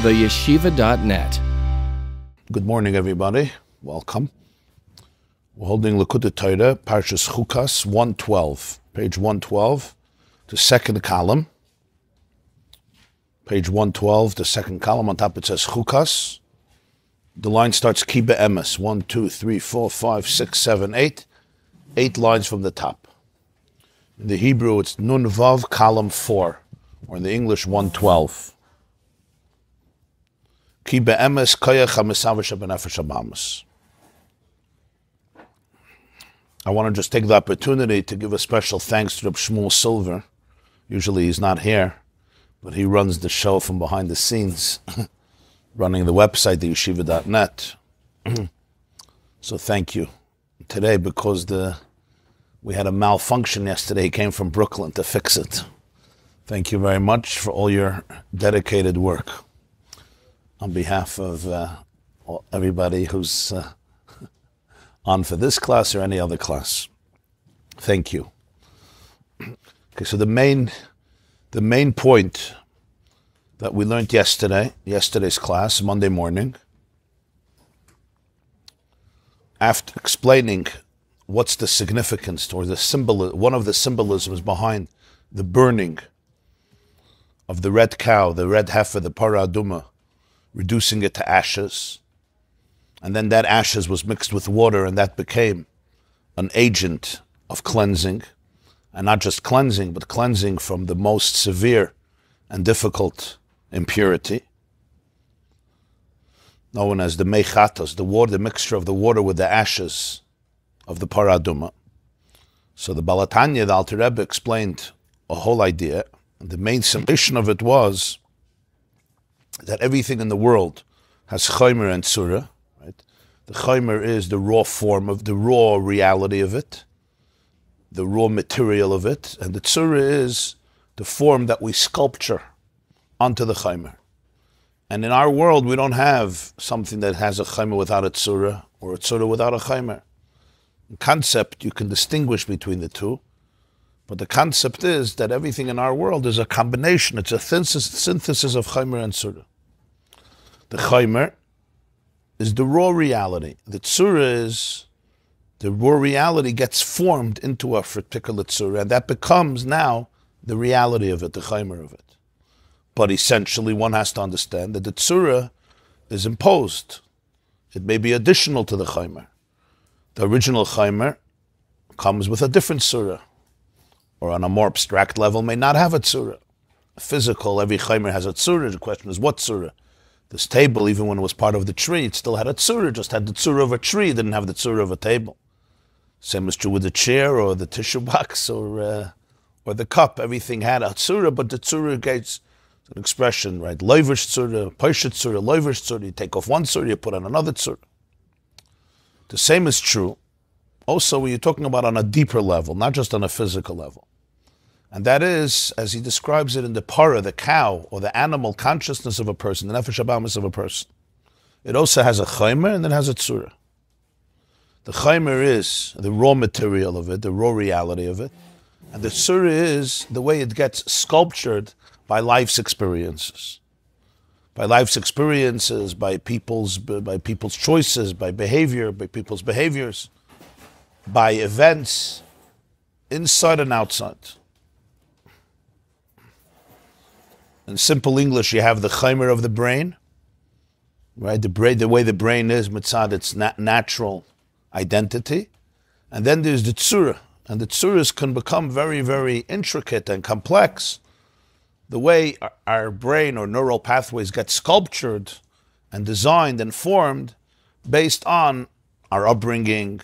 theyeshiva.net. Good morning, everybody. Welcome. We're holding Likkutei Torah, Parshas Chukas, 112, page 112, the second column. Page 112, the second column. On top it says Chukas. The line starts Ki be'emes. 1, 2, 3, 4, 5, 6, 7, 8. 8 lines from the top. In the Hebrew, it's Nun Vav, column 4, or in the English, 112. Ki be'emes koyach ha'mesavesh ha'benefesh ha'bamas. I want to just take the opportunity to give a special thanks to Rabbi Shmuel Silver. Usually he's not here, but he runs the show from behind the scenes, running the website, the yeshiva.net. So thank you. Today, because we had a malfunction yesterday, he came from Brooklyn to fix it. Thank you very much for all your dedicated work. On behalf of everybody who's on for this class or any other class, thank you. Okay, so the main point that we learned yesterday's class, Monday morning, after explaining what's the significance or the symbol, one of the symbolisms behind the burning of the red cow, the red heifer, the parah aduma, reducing it to ashes, and then that ashes was mixed with water, and that became an agent of cleansing, and not just cleansing, but cleansing from the most severe and difficult impurity, known as the mechatos, the water, the mixture of the water with the ashes of the parah aduma. So the Balatanya, the Alter Rebbe, explained a whole idea, and the main summation of it was that everything in the world has chaymer and tzura. Right? The chaymer is the raw form of the raw reality of it, the raw material of it, and the tzura is the form that we sculpture onto the chaymer. And in our world, we don't have something that has a chaymer without a tzura, or a tzura without a chaymer. In concept, you can distinguish between the two, but the concept is that everything in our world is a combination. It's a synthesis of chaymer and tzura. The chaymer is the raw reality. The tzura is the raw reality gets formed into a particular tzura, and that becomes now the reality of it, the chaymer of it. But essentially, one has to understand that the tzura is imposed. It may be additional to the chaymer. The original chaymer comes with a different tzura, or on a more abstract level may not have a tzura. Physical, every chaymer has a tzura. The question is, what tzura? This table, even when it was part of the tree, it still had a tzura, just had the tzura of a tree, it didn't have the tzura of a table. Same is true with the chair or the tissue box or the cup. Everything had a tzura, but the tzura gets an expression, right? Loivish tzura, paishet tzura, loivish tzura. You take off one tzura, you put on another tzura. The same is true also when you're talking about on a deeper level, not just on a physical level. And that is, as he describes it in the parah, the cow, or the animal consciousness of a person, the nefesh habamis of a person. It also has a chaymer and it has a tzura. The chaymer is the raw material of it, the raw reality of it. And the tzura is the way it gets sculptured by life's experiences. By life's experiences, by people's choices, by behavior, by people's behaviors, by events, inside and outside. In simple English, you have the chaymer of the brain, right? The way the brain is, mitzad, its natural identity. And then there's the tzura. And the tzuras can become very, very intricate and complex. The way our brain or neural pathways get sculptured and designed and formed based on our upbringing,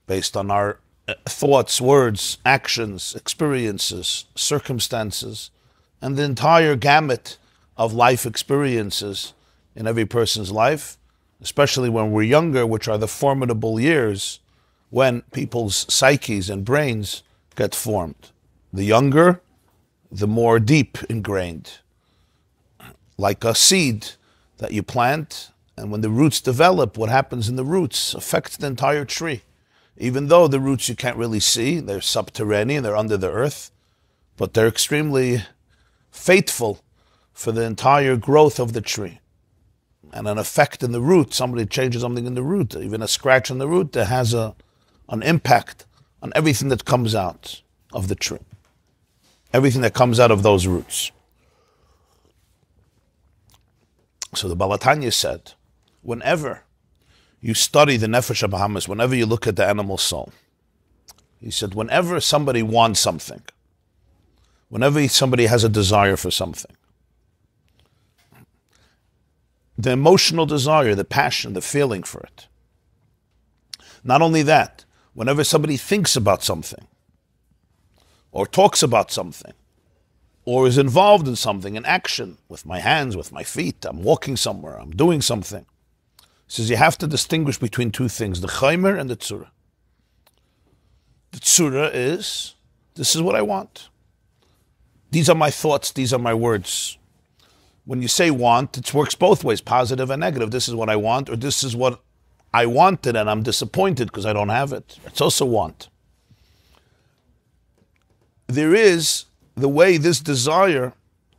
based on our thoughts, words, actions, experiences, circumstances, and the entire gamut of life experiences in every person's life, especially when we're younger, which are the formidable years when people's psyches and brains get formed. The younger, the more deep ingrained. Like a seed that you plant, and when the roots develop, what happens in the roots affects the entire tree. Even though the roots you can't really see, they're subterranean, they're under the earth, but they're extremely fateful for the entire growth of the tree. and an effect in the root, somebody changes something in the root, even a scratch in the root, that has an impact on everything that comes out of the tree. Everything that comes out of those roots. So the Baal HaTanya said, whenever you study the Nefesh HaBahamis, whenever you look at the animal soul, he said, whenever somebody wants something, whenever somebody has a desire for something, the emotional desire, the passion, the feeling for it. Not only that, whenever somebody thinks about something, or talks about something, or is involved in something, in action, with my hands, with my feet, I'm walking somewhere, I'm doing something. He says you have to distinguish between two things, the chaimer and the tzura. The tzura is, this is what I want. These are my thoughts, these are my words. When you say want, it works both ways, positive and negative. This is what I want, or this is what I wanted and I'm disappointed because I don't have it. It's also want. There is the way this desire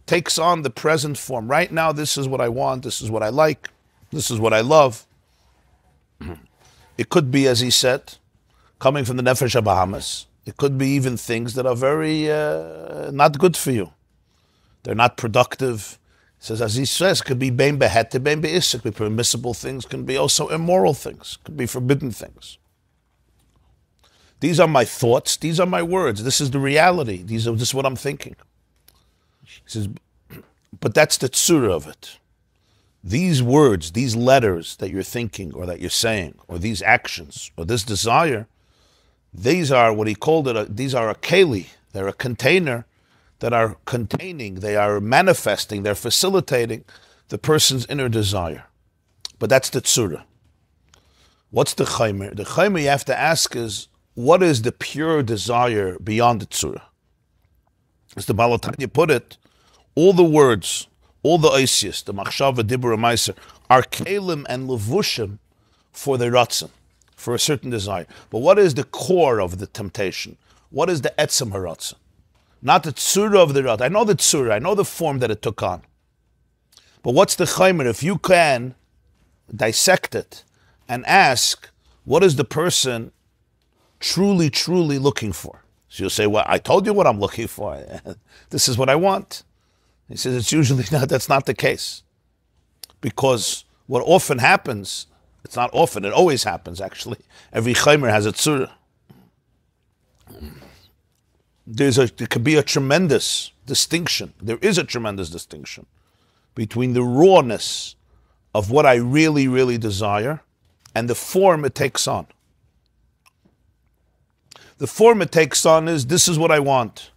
takes on the present form. Right now, this is what I want, this is what I like, this is what I love. It could be, as he said, coming from the Nefesh HaBahamis. It could be even things that are very not good for you. They're not productive. He says, as he says, could be bein beheter, bein be'isik, could be permissible things, can be also immoral things, could be forbidden things. These are my thoughts, these are my words, this is the reality, this is what I'm thinking. He says, but that's the tzura of it. These words, these letters that you're thinking or that you're saying, or these actions, or this desire, these are what he called it, these are a keli, they're a container that are containing, they are manifesting, they're facilitating the person's inner desire. But that's the tzura. What's the chaimer? The chaimer you have to ask is, what is the pure desire beyond the tzura? As the Baal HaTanya put it, all the words, all the oisius, the machshava, dibur, and meiser, are kelim and levushim for the ratzon, for a certain desire. But what is the core of the temptation? What is the etzem haratzon? Not the tzura of the ratzon. I know the tzura, I know the form that it took on. But what's the chaimer? If you can dissect it and ask, what is the person truly, truly looking for? So you'll say, well, I told you what I'm looking for. This is what I want. He says, it's usually not, that's not the case. Because what often happens, it's not often, it always happens actually. Every chaimer has a tzura. There could be a tremendous distinction. There is a tremendous distinction between the rawness of what I really, really desire and the form it takes on. The form it takes on is, this is what I want.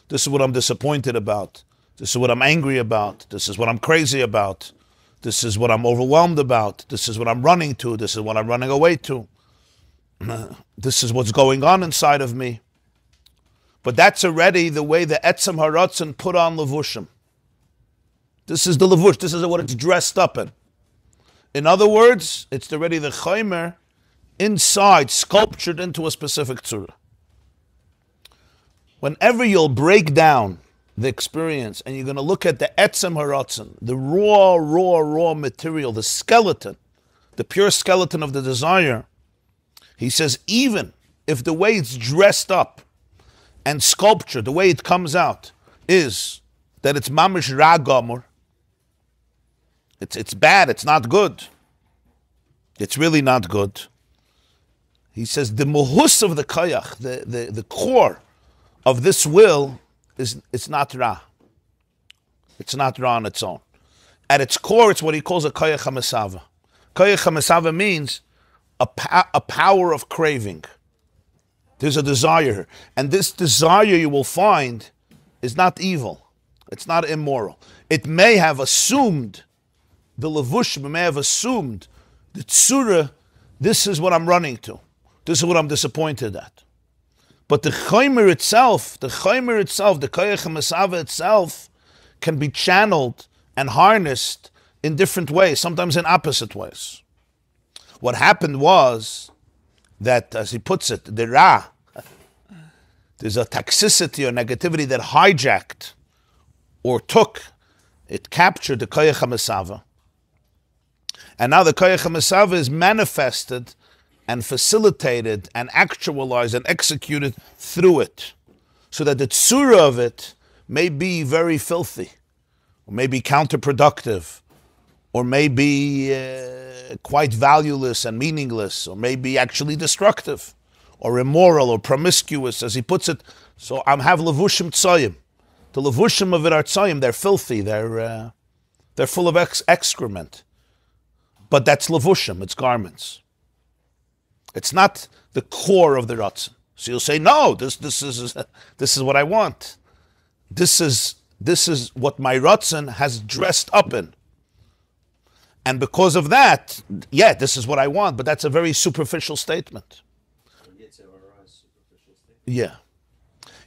This is what I'm disappointed about. This is what I'm angry about. This is what I'm crazy about. This is what I'm overwhelmed about. This is what I'm running to. This is what I'm running away to. This is what's going on inside of me. But that's already the way the etzem haratzon put on levushim. This is the levush. This is what it's dressed up in. In other words, it's already the chaimer inside, sculptured into a specific tzura. Whenever you'll break down the experience and you're going to look at the etzem haratzon, the raw material, the skeleton, the pure skeleton of the desire, he says, even if the way it's dressed up and sculptured, the way it comes out, is that it's mamish ra gamur, it's bad, it's not good. It's really not good. He says the muhus of the kayach, the core of this will, it's not ra. It's not ra on its own. At its core, it's what he calls a kayach hamesava. Kayach hamesava means a power of craving. There's a desire. And this desire you will find is not evil. It's not immoral. It may have assumed, the levush may have assumed, the tzura, this is what I'm running to. This is what I'm disappointed at. But the chaimer itself, the kayach hamesava itself, can be channeled and harnessed in different ways, sometimes in opposite ways. What happened was that, as he puts it, the ra, there's a toxicity or negativity that hijacked or took, it captured the kayach hamesava. And now the koyach hamesava is manifested and facilitated and actualized and executed through it, so that the tzura of it may be very filthy, or may be counterproductive, or may be quite valueless and meaningless, or may be actually destructive, or immoral, or promiscuous, as he puts it. So I have levushim tzoyim. The levushim of it are tzoyim. They're filthy. They're full of excrement. But that's levushim. It's garments. It's not the core of the ratzon. So you'll say, no, this is what I want. This is what my ratzon has dressed up in. And because of that, yeah, this is what I want. But that's a very superficial statement. Yeah.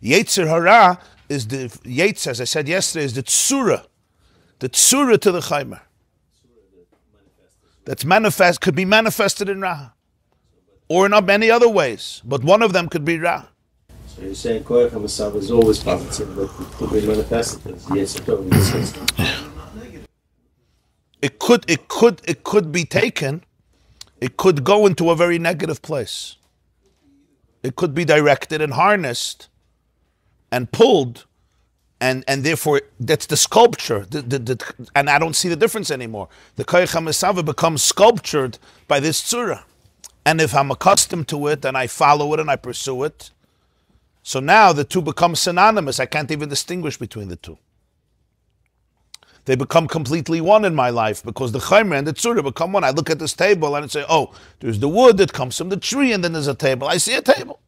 Yetzer hara is the Yetzer, as I said yesterday, is the tzura to the chaimer. That's manifest, could be manifested in Ra, or in many other ways, but one of them could be Ra. So you're saying Koyach HaMasav is always positive, but it could be manifested as Yetzer Tov. It could be taken. It could go into a very negative place. It could be directed and harnessed and pulled, and therefore that's the sculpture. And I don't see the difference anymore. The Koyach HaMesava becomes sculptured by this tzura. And if I'm accustomed to it and I follow it and I pursue it, so now the two become synonymous. I can't even distinguish between the two. They become completely one in my life because the chaimer and the tzura become one. I look at this table and I say, oh, there's the wood that comes from the tree and then there's a table. I see a table.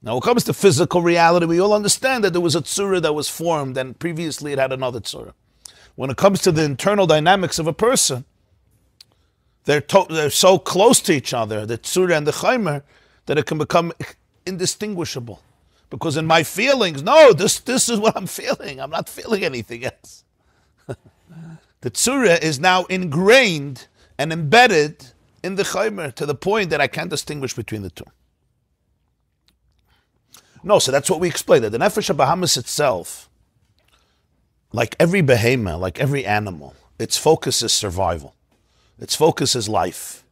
Now, when it comes to physical reality, we all understand that there was a tzura that was formed and previously it had another tzura. When it comes to the internal dynamics of a person, they're so close to each other, the tzura and the chaimer, that it can become indistinguishable. Because in my feelings, no, this is what I'm feeling. I'm not feeling anything else. The tzura is now ingrained and embedded in the chaimer to the point that I can't distinguish between the two. No, so that's what we explained. That the nefesh habahamis itself, like every behema, like every animal, its focus is survival. Its focus is life.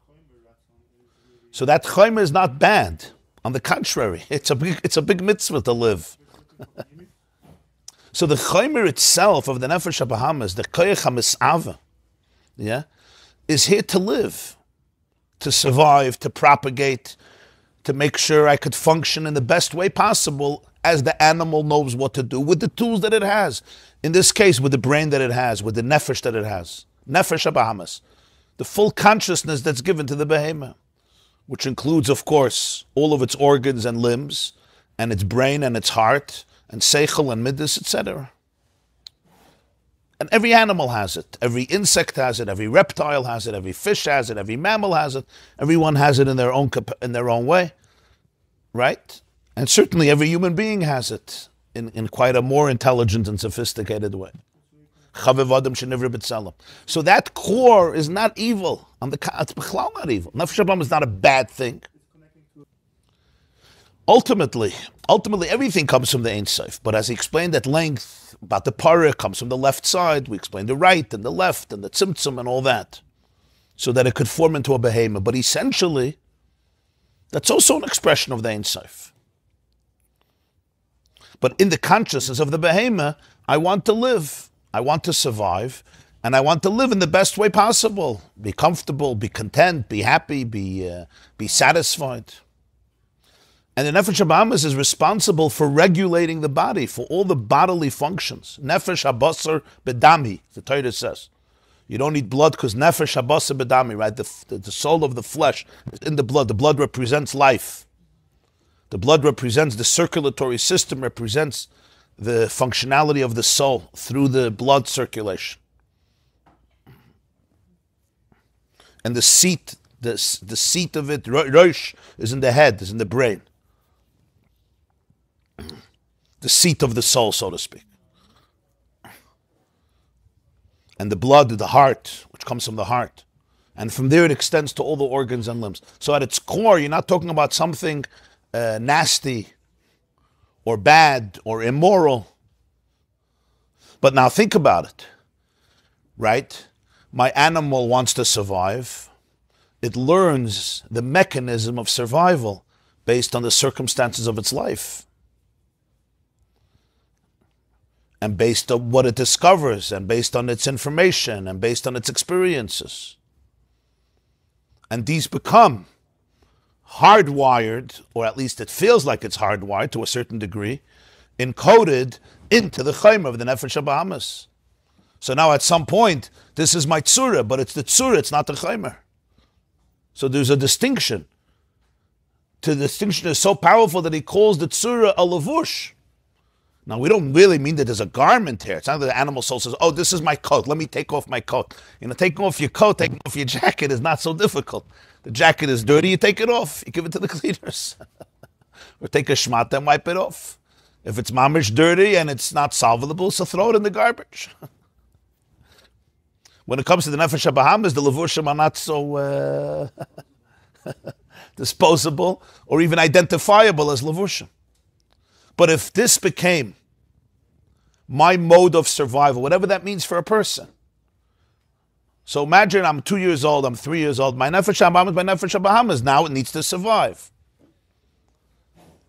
So that chaimer is not bad. On the contrary, it's a big mitzvah to live. So the chaimer itself of the nefesh habahamis, the koyach hamesava, yeah, is here to live, to survive, to propagate, to make sure I could function in the best way possible as the animal knows what to do with the tools that it has. In this case, with the brain that it has, with the nefesh that it has. Nefesh habahamis, the full consciousness that's given to the behemoth, which includes, of course, all of its organs and limbs, and its brain and its heart, and seichel and midas, etc. And every animal has it. Every insect has it. Every reptile has it. Every fish has it. Every mammal has it. Everyone has it in their own way, right? And certainly every human being has it in quite a more intelligent and sophisticated way. So that core is not evil. It's b'chlal not evil. Nefesh habahamis is not a bad thing. Ultimately, everything comes from the Ein Sof. But as he explained at length about the parah, comes from the left side. We explained the right and the left and the tzimtzum and all that, so that it could form into a behemoth. But essentially, that's also an expression of the Ein Sof. But in the consciousness of the behemoth, I want to live. I want to survive, and I want to live in the best way possible. Be comfortable, be content, be happy, be satisfied. And the nefesh habahamis is responsible for regulating the body, for all the bodily functions. Nefesh habasar bedami, the Torah says. You don't need blood because nefesh habasar bedami, right? The soul of the flesh is in the blood. The blood represents life. The blood represents the circulatory system, represents the functionality of the soul through the blood circulation. And the seat of it, rosh, is in the head, is in the brain. The seat of the soul, so to speak. And the blood, the heart, which comes from the heart. And from there it extends to all the organs and limbs. So at its core, you're not talking about something nasty or bad or immoral. But now think about it, right? my animal wants to survive. It learns the mechanism of survival based on the circumstances of its life. And based on what it discovers, and based on its information, and based on its experiences. And these become hardwired, or at least it feels like it's hardwired to a certain degree, encoded into the chaymer of the Nefesh HaBahamis. So now at some point, this is my tzura, but it's the tzura, it's not the chaymer. So there's a distinction. The distinction is so powerful that he calls the tzura a lavush. Now, we don't really mean that there's a garment here. It's not that the animal soul says, oh, this is my coat. Let me take off my coat. Taking off your coat, taking off your jacket is not so difficult. The jacket is dirty, you take it off. You give it to the cleaners. Or take a shmata and wipe it off. If it's mamish dirty and it's not solvable, so throw it in the garbage. When it comes to the Nefesh HaBahamis, the levushim are not so disposable or even identifiable as levushim. But if this became my mode of survival, whatever that means for a person. So imagine I'm 2 years old, I'm 3 years old, my Nefesh HaBahamis, now it needs to survive.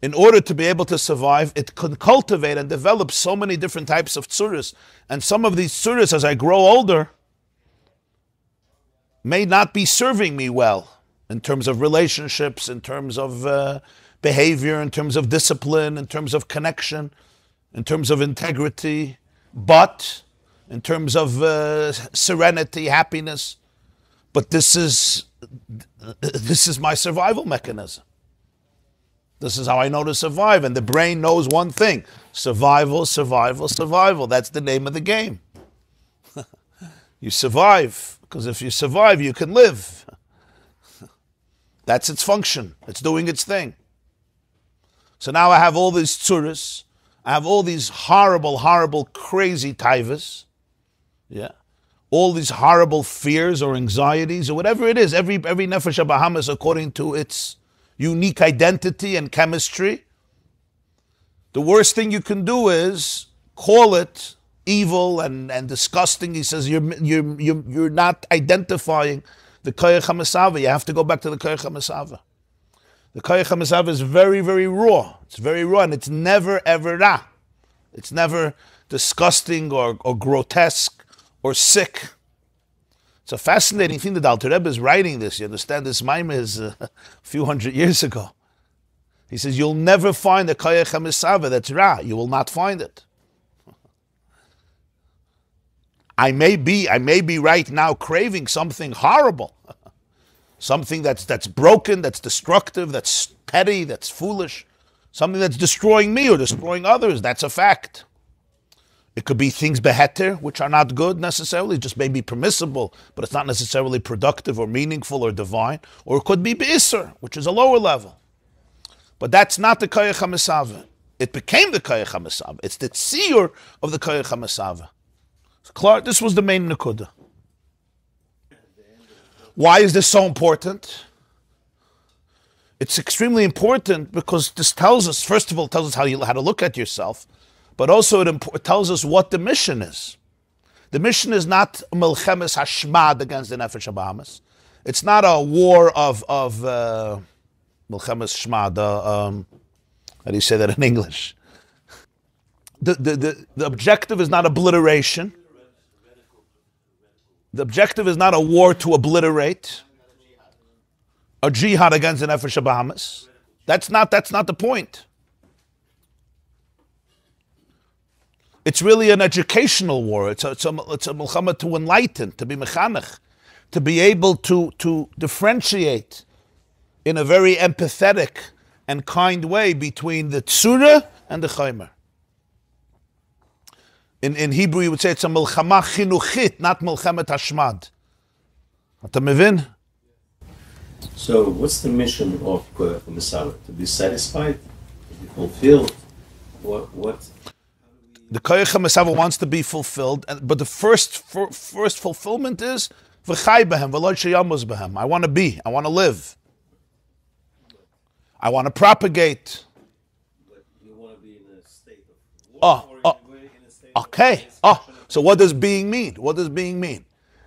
In order to be able to survive, it can cultivate and develop so many different types of tzuras. And some of these tzuras, as I grow older, may not be serving me well in terms of relationships, in terms of behavior, in terms of discipline, in terms of connection, in terms of integrity, but in terms of serenity, happiness. But this is my survival mechanism. This is how I know to survive. And the brain knows one thing: survival, survival, survival. That's the name of the game. You survive, because if you survive, you can live. That's its function. It's doing its thing. So now I have all these tzuras. I have all these horrible, horrible, crazy taivas. Yeah. All these horrible fears or anxieties or whatever it is. Every Nefesh HaBahamis according to its unique identity and chemistry. The worst thing you can do is call it evil and disgusting. He says you're not identifying the koyach HaMesava. You have to go back to the koyach HaMesava. The koyach HaMesava is very, very raw. It's very raw, and it's never, ever ra. It's never disgusting or grotesque or sick. It's a fascinating thing that Alter Rebbe is writing this. You understand, this maimah is a few hundred years ago. He says, you'll never find a koyach HaMesava that's ra. You will not find it. I may be right now craving something horrible. Something that's broken, that's destructive, that's petty, that's foolish. Something that's destroying me or destroying others. That's a fact. It could be things beheter, which are not good necessarily, just may be permissible, but it's not necessarily productive or meaningful or divine. Or it could be be'isser, which is a lower level. But that's not the koyach HaMesava. It became the koyach HaMesava. It's the tziyur of the koyach HaMesava. So Clark, this was the main nekuda. Why is this so important? It's extremely important because this tells us, first of all, tells us how to look at yourself, but also it tells us what the mission is. The mission is not milchemes hashmad against the Nefesh HaBahamis. It's not a war of milchemes shmad. How do you say that in English? The objective is not obliteration. The objective is not a war to obliterate, a jihad against the Nefesh HaBahamis. That's not the point. It's really an educational war. It's a milchama to enlighten, to be mechanech, to be able to differentiate in a very empathetic and kind way between the tzura and the chaymer. In Hebrew, you would say it's a milchama chinuchit, not milchemet hashmad. אתה מבין? So, what's the mission of the Messiah? To be satisfied? To be fulfilled? What? The koyach HaMesava wants to be fulfilled, but the first fulfillment is v'chai behem v'lo sheyamos behem. I want to be. I want to live. I want to propagate. But you want to be in a state of war, Okay. So what does being mean? What does being mean?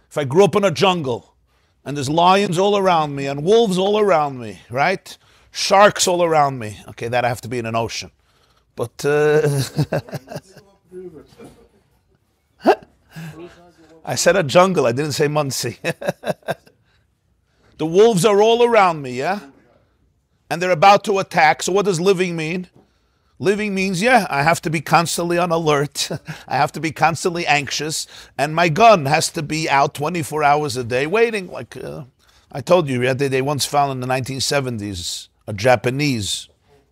If I grew up in a jungle, and there's lions all around me, and wolves all around me, right? Sharks all around me. Okay, that I have to be in an ocean. But, I said a jungle, I didn't say Muncie. The wolves are all around me, yeah? And they're about to attack. So what does living mean? Living means, yeah, I have to be constantly on alert. I have to be constantly anxious. And my gun has to be out 24 hours a day waiting. Like I told you, they once found in the 1970s a Japanese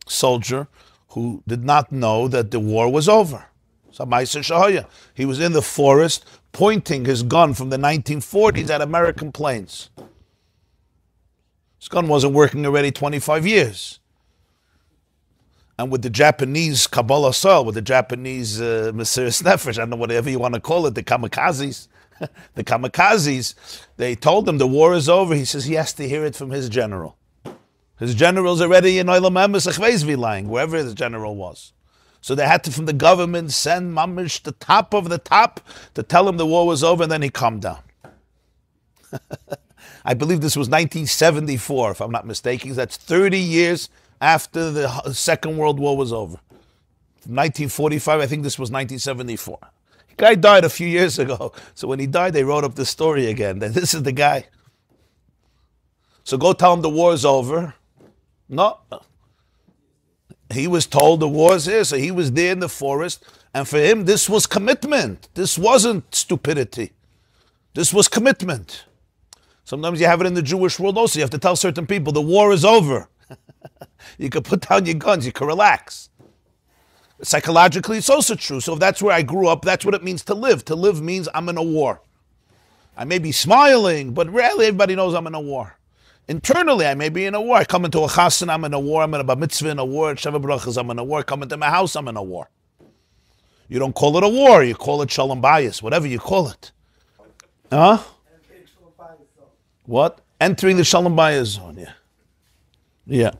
soldier who did not know that the war was over. He was in the forest pointing his gun from the 1940s at American planes. His gun wasn't working already 25 years. And with the Japanese Kabbalah soil, with the Japanese Mesiras Nefesh, I don't know, whatever you want to call it, the kamikazes, they told him the war is over. He says he has to hear it from his general. His general's already in Olam Emes lying, wherever his general was. So they had to, from the government, send Mamish the top of the top to tell him the war was over, and then he calmed down. I believe this was 1974, if I'm not mistaken. That's 30 years after the Second World War was over. From 1945, I think this was 1974. The guy died a few years ago. So when he died, they wrote up the story again. That this is the guy. So go tell him the war is over. No. He was told the war is here, so he was there in the forest. And for him, this was commitment. This wasn't stupidity. This was commitment. Sometimes you have it in the Jewish world also. You have to tell certain people, the war is over. You can put down your guns, you can relax. Psychologically, it's also true. So if that's where I grew up, that's what it means to live. To live means I'm in a war. I may be smiling, but rarely everybody knows I'm in a war. Internally, I may be in a war. I come into a chassan, I'm in a war. I'm in a bar mitzvah, in a war. At Sheva Brachas, I'm in a war. Come into my house, I'm in a war. You don't call it a war. You call it shalom bayis, whatever you call it. Huh? What? Entering the shalom bayis zone, yeah. Yeah.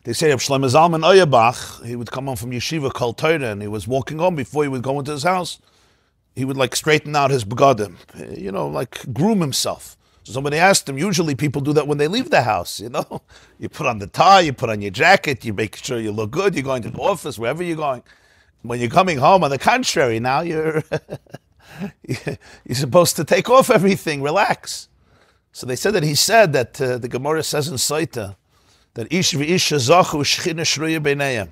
They say of Shlomo Zalman Auerbach, he would come home from yeshiva called Torah, and he was walking home before he would go into his house. He would like straighten out his begadim, like groom himself. So somebody asked him, usually people do that when they leave the house, You put on the tie, you put on your jacket, you make sure you look good, you're going to the office, wherever you're going. When you're coming home, on the contrary, now you're supposed to take off everything, relax. So they said that he said that the Gemara says in Saita that ish v'isha zachu shchina shruya b'neihem.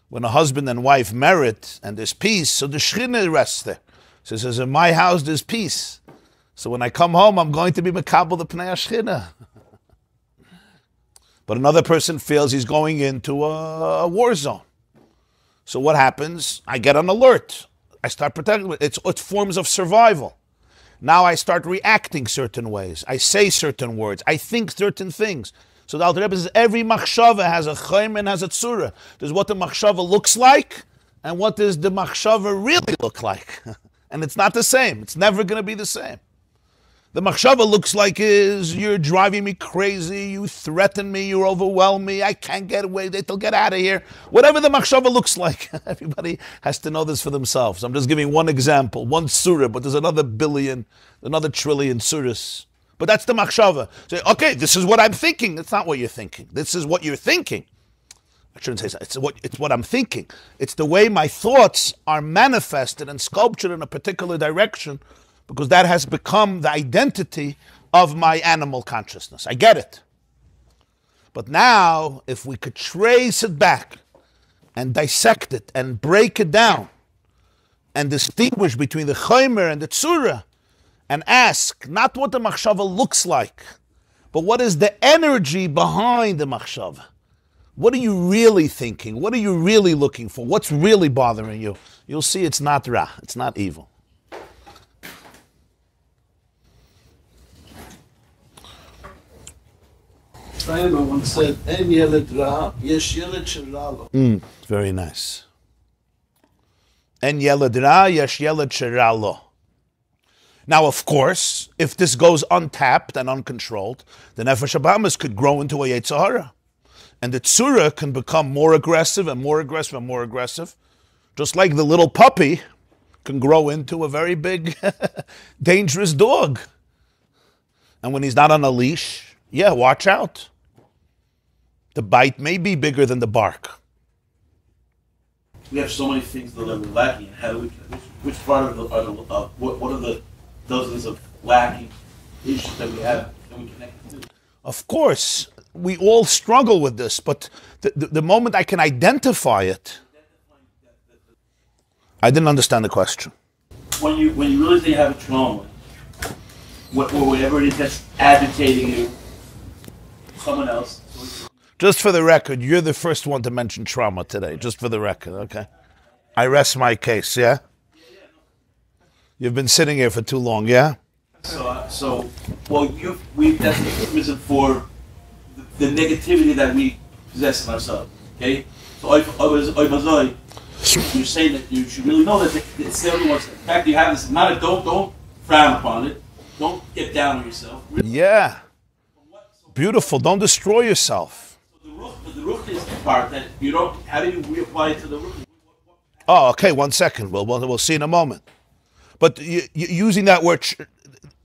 When a husband and wife merit and there's peace, so the shchina rests there. So he says, in my house there's peace. So when I come home, I'm going to be mekabel the pnei shchina. But another person feels he's going into a war zone. So what happens? I get on alert. I start protecting. It's forms of survival. Now I start reacting certain ways. I say certain words. I think certain things. So the Alter Rebbe says every machshava has a chayim and has a tzura. There's what the machshava looks like and what does the machshava really look like. And it's not the same. It's never going to be the same. The machshava looks like is you're driving me crazy, you threaten me, you overwhelm me, I can't get away, they'll get out of here. Whatever the machshava looks like, everybody has to know this for themselves. I'm just giving one example, one surah, but there's another billion, another trillion surahs. But that's the machshava. So, okay, this is what I'm thinking. That's not what you're thinking. This is what you're thinking. I shouldn't say so. It's what I'm thinking. It's the way my thoughts are manifested and sculptured in a particular direction, because that has become the identity of my animal consciousness. I get it. But now, if we could trace it back and dissect it and break it down and distinguish between the chaymer and the tzura and ask not what the machshava looks like, but what is the energy behind the machshava? What are you really thinking? What are you really looking for? What's really bothering you? You'll see it's not ra, it's not evil. Once said, "En yeled ra, yesh yeled shera lo." Very nice. En yeled ra, yesh yeled shera lo. Now, of course, if this goes untapped and uncontrolled, the nefesh habahamis could grow into a yetzer hara, and the tzura can become more aggressive and more aggressive and more aggressive, just like the little puppy can grow into a very big, dangerous dog. And when he's not on a leash, yeah, watch out. The bite may be bigger than the bark. We have so many things that are lacking. How do we? Which part of the what are the dozens of lacking issues that we have that we connect to? Of course, we all struggle with this, but the moment I can identify it, I didn't understand the question. When you realize that you have a trauma, or whatever it is that's agitating you, someone else. Just for the record, you're the first one to mention trauma today, just for the record, okay? I rest my case, yeah? You've been sitting here for too long, yeah? That's the euphemism for the negativity that we possess in ourselves, okay? So you're saying that you should really know that it's the only ones. In fact, you have this, don't frown upon it. Don't get down on yourself. Really. Yeah. Beautiful. Don't destroy yourself. The ruch is the part that you don't. How do you reapply it to the ruch? Oh, okay. 1 second. We'll see in a moment. But using that word,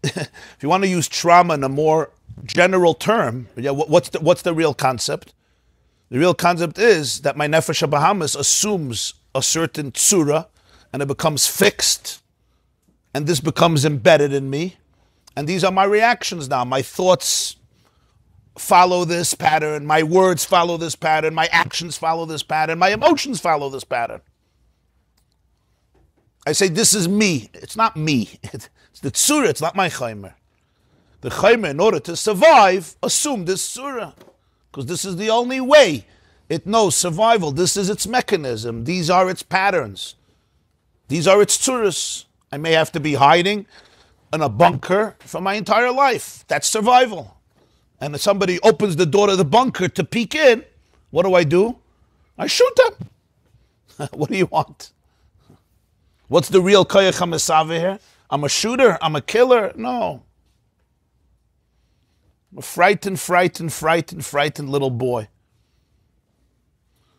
if you want to use trauma in a more general term, yeah, what's the real concept? The real concept is that my nefesh habahamis assumes a certain tzura, and it becomes fixed, and this becomes embedded in me, and these are my reactions now. My thoughts follow this pattern, my words follow this pattern, my actions follow this pattern, my emotions follow this pattern. I say, this is me. It's not me. It's the tzura, it's not my chaymer. The chaymer, in order to survive, assume this tzura, because this is the only way it knows survival. This is its mechanism. These are its patterns. These are its tzuras. I may have to be hiding in a bunker for my entire life. That's survival. And if somebody opens the door to the bunker to peek in, what do? I shoot them. What do you want? What's the real koyach hamisave here? I'm a shooter? I'm a killer? No. I'm a frightened little boy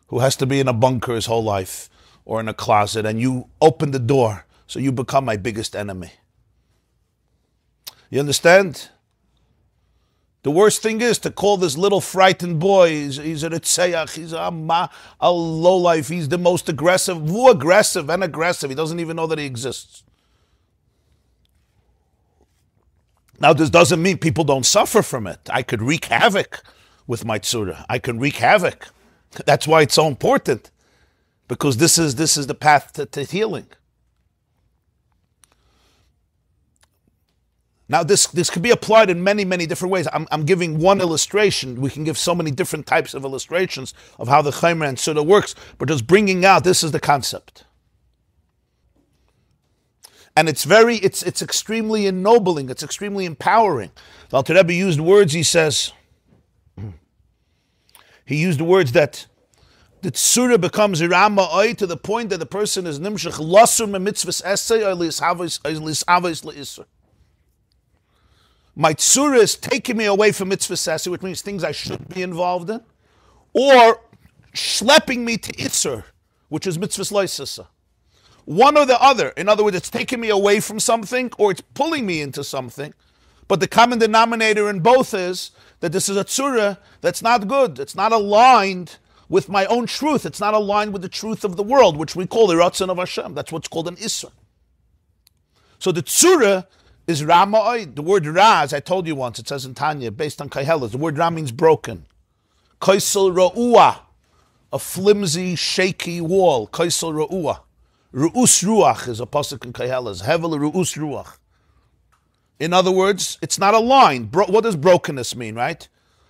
who has to be in a bunker his whole life or in a closet, and you open the door, so you become my biggest enemy. You understand? The worst thing is to call this little frightened boy, he's a ritzeach, he's a lowlife, he's the most aggressive, and aggressive. He doesn't even know that he exists. Now, this doesn't mean people don't suffer from it. I could wreak havoc with my tzura. I can wreak havoc. That's why it's so important, because this is the path to healing. Now, this could be applied in many, many different ways. I'm giving one illustration. We can give so many different types of illustrations of how the chaymer and tzura works, but just bringing out, this is the concept. And it's extremely ennobling, it's extremely empowering. The Alter Rebbe used words, he used words that the tzura becomes irama'ai to the point that the person is nimshach lasur mitzvahs essay or lishavos leisur. My tzura is taking me away from mitzvahs essay, which means things I should be involved in, or schlepping me to isur, which is mitzvahs leisur. One or the other. In other words, it's taking me away from something or it's pulling me into something. But the common denominator in both is that this is a tzura that's not good. It's not aligned with my own truth. It's not aligned with the truth of the world, which we call the Ratzon of Hashem. That's what's called an Isra. So the tzura is Rama'ai. The word Ra, as I told you once, it says in Tanya, based on Kaihelas, the word Ra means broken. Kaisel Ra'ua, a flimsy, shaky wall. Kaisel Ra'ua. Ru'us Ruach is a pasuk in Kaihelas. Hevel Ru'us Ruach. In other words, it's not aligned. What does brokenness mean, right?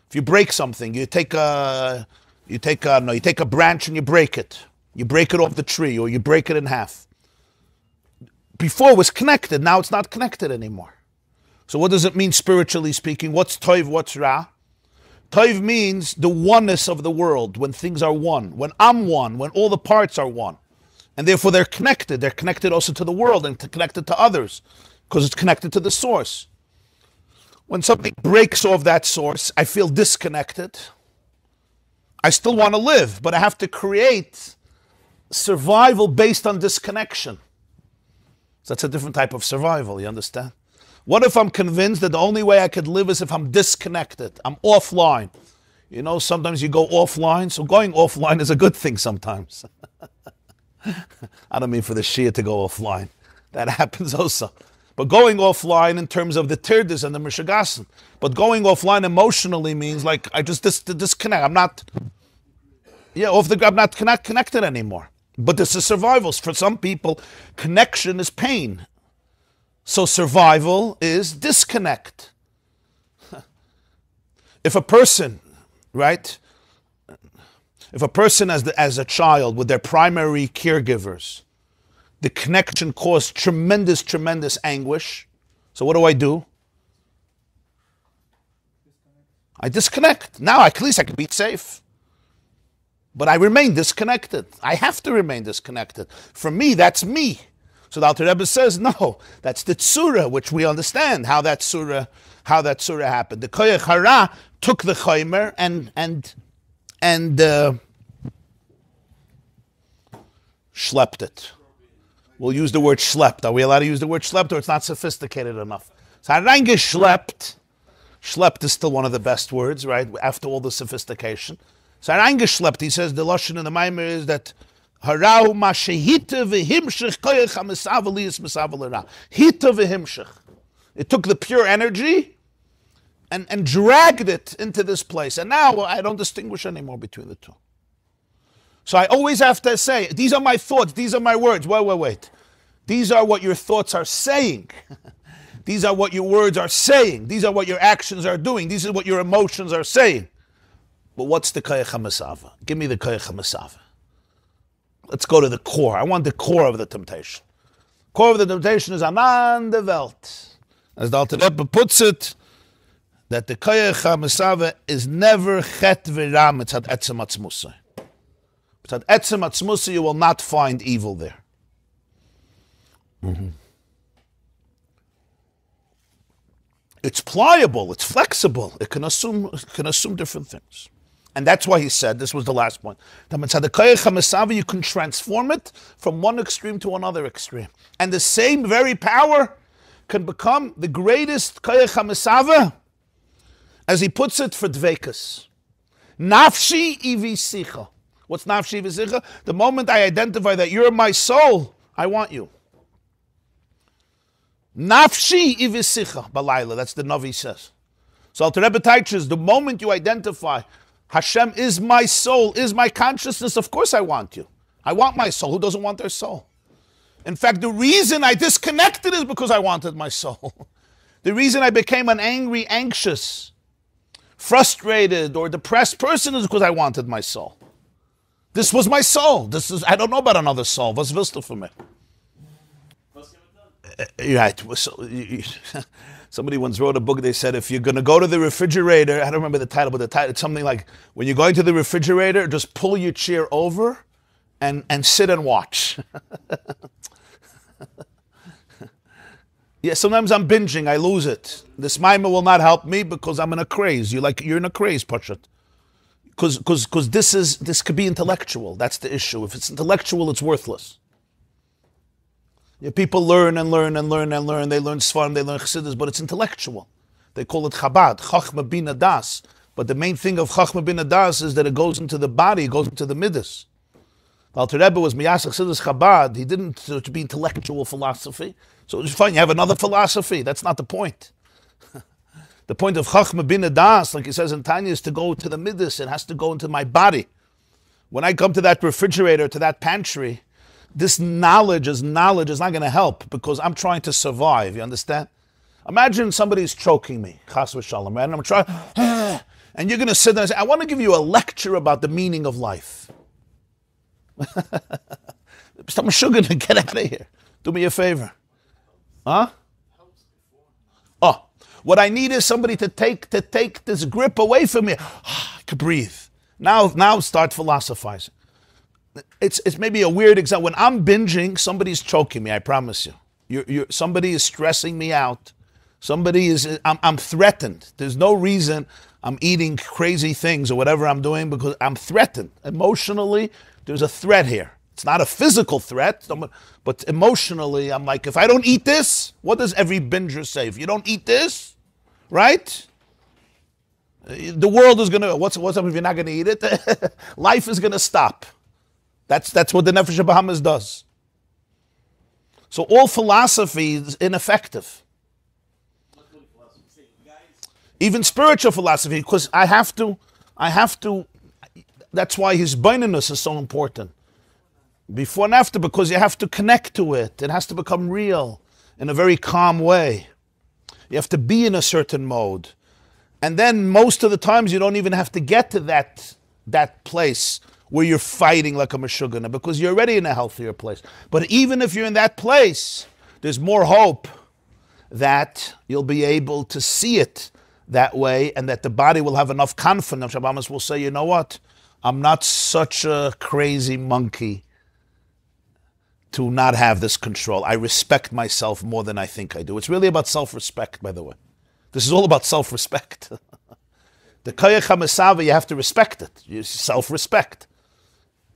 If you break something, you take a branch and you break it. You break it off the tree, or you break it in half. Before it was connected, now it's not connected anymore. So what does it mean spiritually speaking? What's Toiv, what's Ra? Toiv means the oneness of the world, when things are one, when I'm one, when all the parts are one. And therefore they're connected. They're connected also to the world and connected to others, because it's connected to the source. When something breaks off that source, I feel disconnected. I still want to live, but I have to create survival based on disconnection. So that's a different type of survival, you understand? What if I'm convinced that the only way I could live is if I'm disconnected, I'm offline? You know, sometimes you go offline, so going offline is a good thing sometimes. I don't mean for the Shia to go offline. That happens also. But going offline in terms of the tirdas and the mishagasan. But going offline emotionally means like I just disconnect. I'm not connected anymore. But this is survival. For some people, connection is pain. So survival is disconnect. If a person, right? If a person as a child with their primary caregivers, the connection caused tremendous anguish. So what do? I disconnect. Now at least I can be safe. But I remain disconnected. I have to remain disconnected. For me, that's me. So the Alter Rebbe says, no, that's the tzura, which we understand how that tzura happened. The koyach hara took the chaymer and schlepped it. We'll use the word schlepped. Are we allowed to use the word schlepped, or it's not sophisticated enough? So reingeschleppt. Schlepped is still one of the best words, right? After all the sophistication. So reingeschleppt, he says, the lashon in the Maimer is that harau ma shehita v'himshich koyach ha'mesav aliyas mesav alira. Hita v'himshich. It took the pure energy and dragged it into this place. And now I don't distinguish anymore between the two. So I always have to say, these are my thoughts, these are my words. Wait. These are what your thoughts are saying. These are what your words are saying. These are what your actions are doing. These are what your emotions are saying. But what's the koyach ha'masava? Give me the koyach ha'masava. Let's go to the core. I want the core of the temptation. Core of the temptation is anan de Welt. As the Alter Rebbe puts it, that the koyach ha'masava is never chet v'ram mitzad etzem atzmusay. Mitzad etzem atzmusay, you will not find evil there. Mm-hmm. It's pliable, it's flexible, it can assume different things. And that's why he said, this was the last point, that mitzad koyach ha'masava, you can transform it from one extreme to another extreme. And the same very power can become the greatest koyach ha'masava, as he puts it, for dveikus. Nafshi ivisicha. What's nafshi ivisicha? The moment I identify that you're my soul, I want you. Nafshi ivisicha balayla. That's the Navi says. So Alter Rebbe teaches, the moment you identify Hashem is my soul, is my consciousness, of course I want you. I want my soul. Who doesn't want their soul? In fact, the reason I disconnected is because I wanted my soul. The reason I became an angry, anxious, frustrated, or depressed person is because I wanted my soul. This was my soul. I don't know about another soul. Was willst du für mich? Right. Somebody once wrote a book, they said, if you're going to go to the refrigerator, I don't remember the title, but the title, it's something like, when you're going to the refrigerator, just pull your chair over and sit and watch. Yeah, sometimes I'm binging, I lose it. This mimer will not help me because I'm in a craze. You're in a craze, Pashat. Because this could be intellectual. That's the issue. If it's intellectual, it's worthless. Yeah, people learn and learn and learn and learn. They learn Sfarim, they learn Chassidus, but it's intellectual. They call it Chabad, Chachma Bina Das. But the main thing of Chachma Bina Das is that it goes into the body, it goes into the midas. Alter Rebbe was Miyasach Chassidus Chabad. He didn't to be intellectual philosophy. So it's fine, you have another philosophy. That's not the point. The point of Chachma Bina Das, like he says in Tanya, is to go to the midas. It has to go into my body. When I come to that refrigerator, to that pantry, this knowledge is not going to help because I'm trying to survive. You understand? Imagine somebody's choking me, chas v'shalom, right? And I'm trying, and you're going to sit there and say, I want to give you a lecture about the meaning of life. Stop sugar and get out of here. Do me a favor. Huh? Oh, what I need is somebody to take this grip away from me. I could breathe. Now start philosophizing. It's maybe a weird example. When I'm binging, somebody's choking me, I promise you. Somebody is stressing me out. I'm threatened. There's no reason I'm eating crazy things or whatever I'm doing because I'm threatened. Emotionally, there's a threat here. It's not a physical threat, but emotionally, I'm like, if I don't eat this, what does every binger say? If you don't eat this, right? The world is going to, what's up if you're not going to eat it? Life is going to stop. That's what the Nefesh HaBahamis does. So all philosophy is ineffective. Even spiritual philosophy, because I have to, that's why his beinunus is so important. Before and after, because you have to connect to it. It has to become real in a very calm way. You have to be in a certain mode. And then most of the times you don't even have to get to that place where you're fighting like a meshugana, because you're already in a healthier place. But even if you're in that place, there's more hope that you'll be able to see it that way, and that the body will have enough confidence. Shabbamas will say, you know what? I'm not such a crazy monkey to not have this control. I respect myself more than I think I do. It's really about self-respect, by the way. This is all about self-respect. The koyach hamesava, you have to respect it. Self-respect.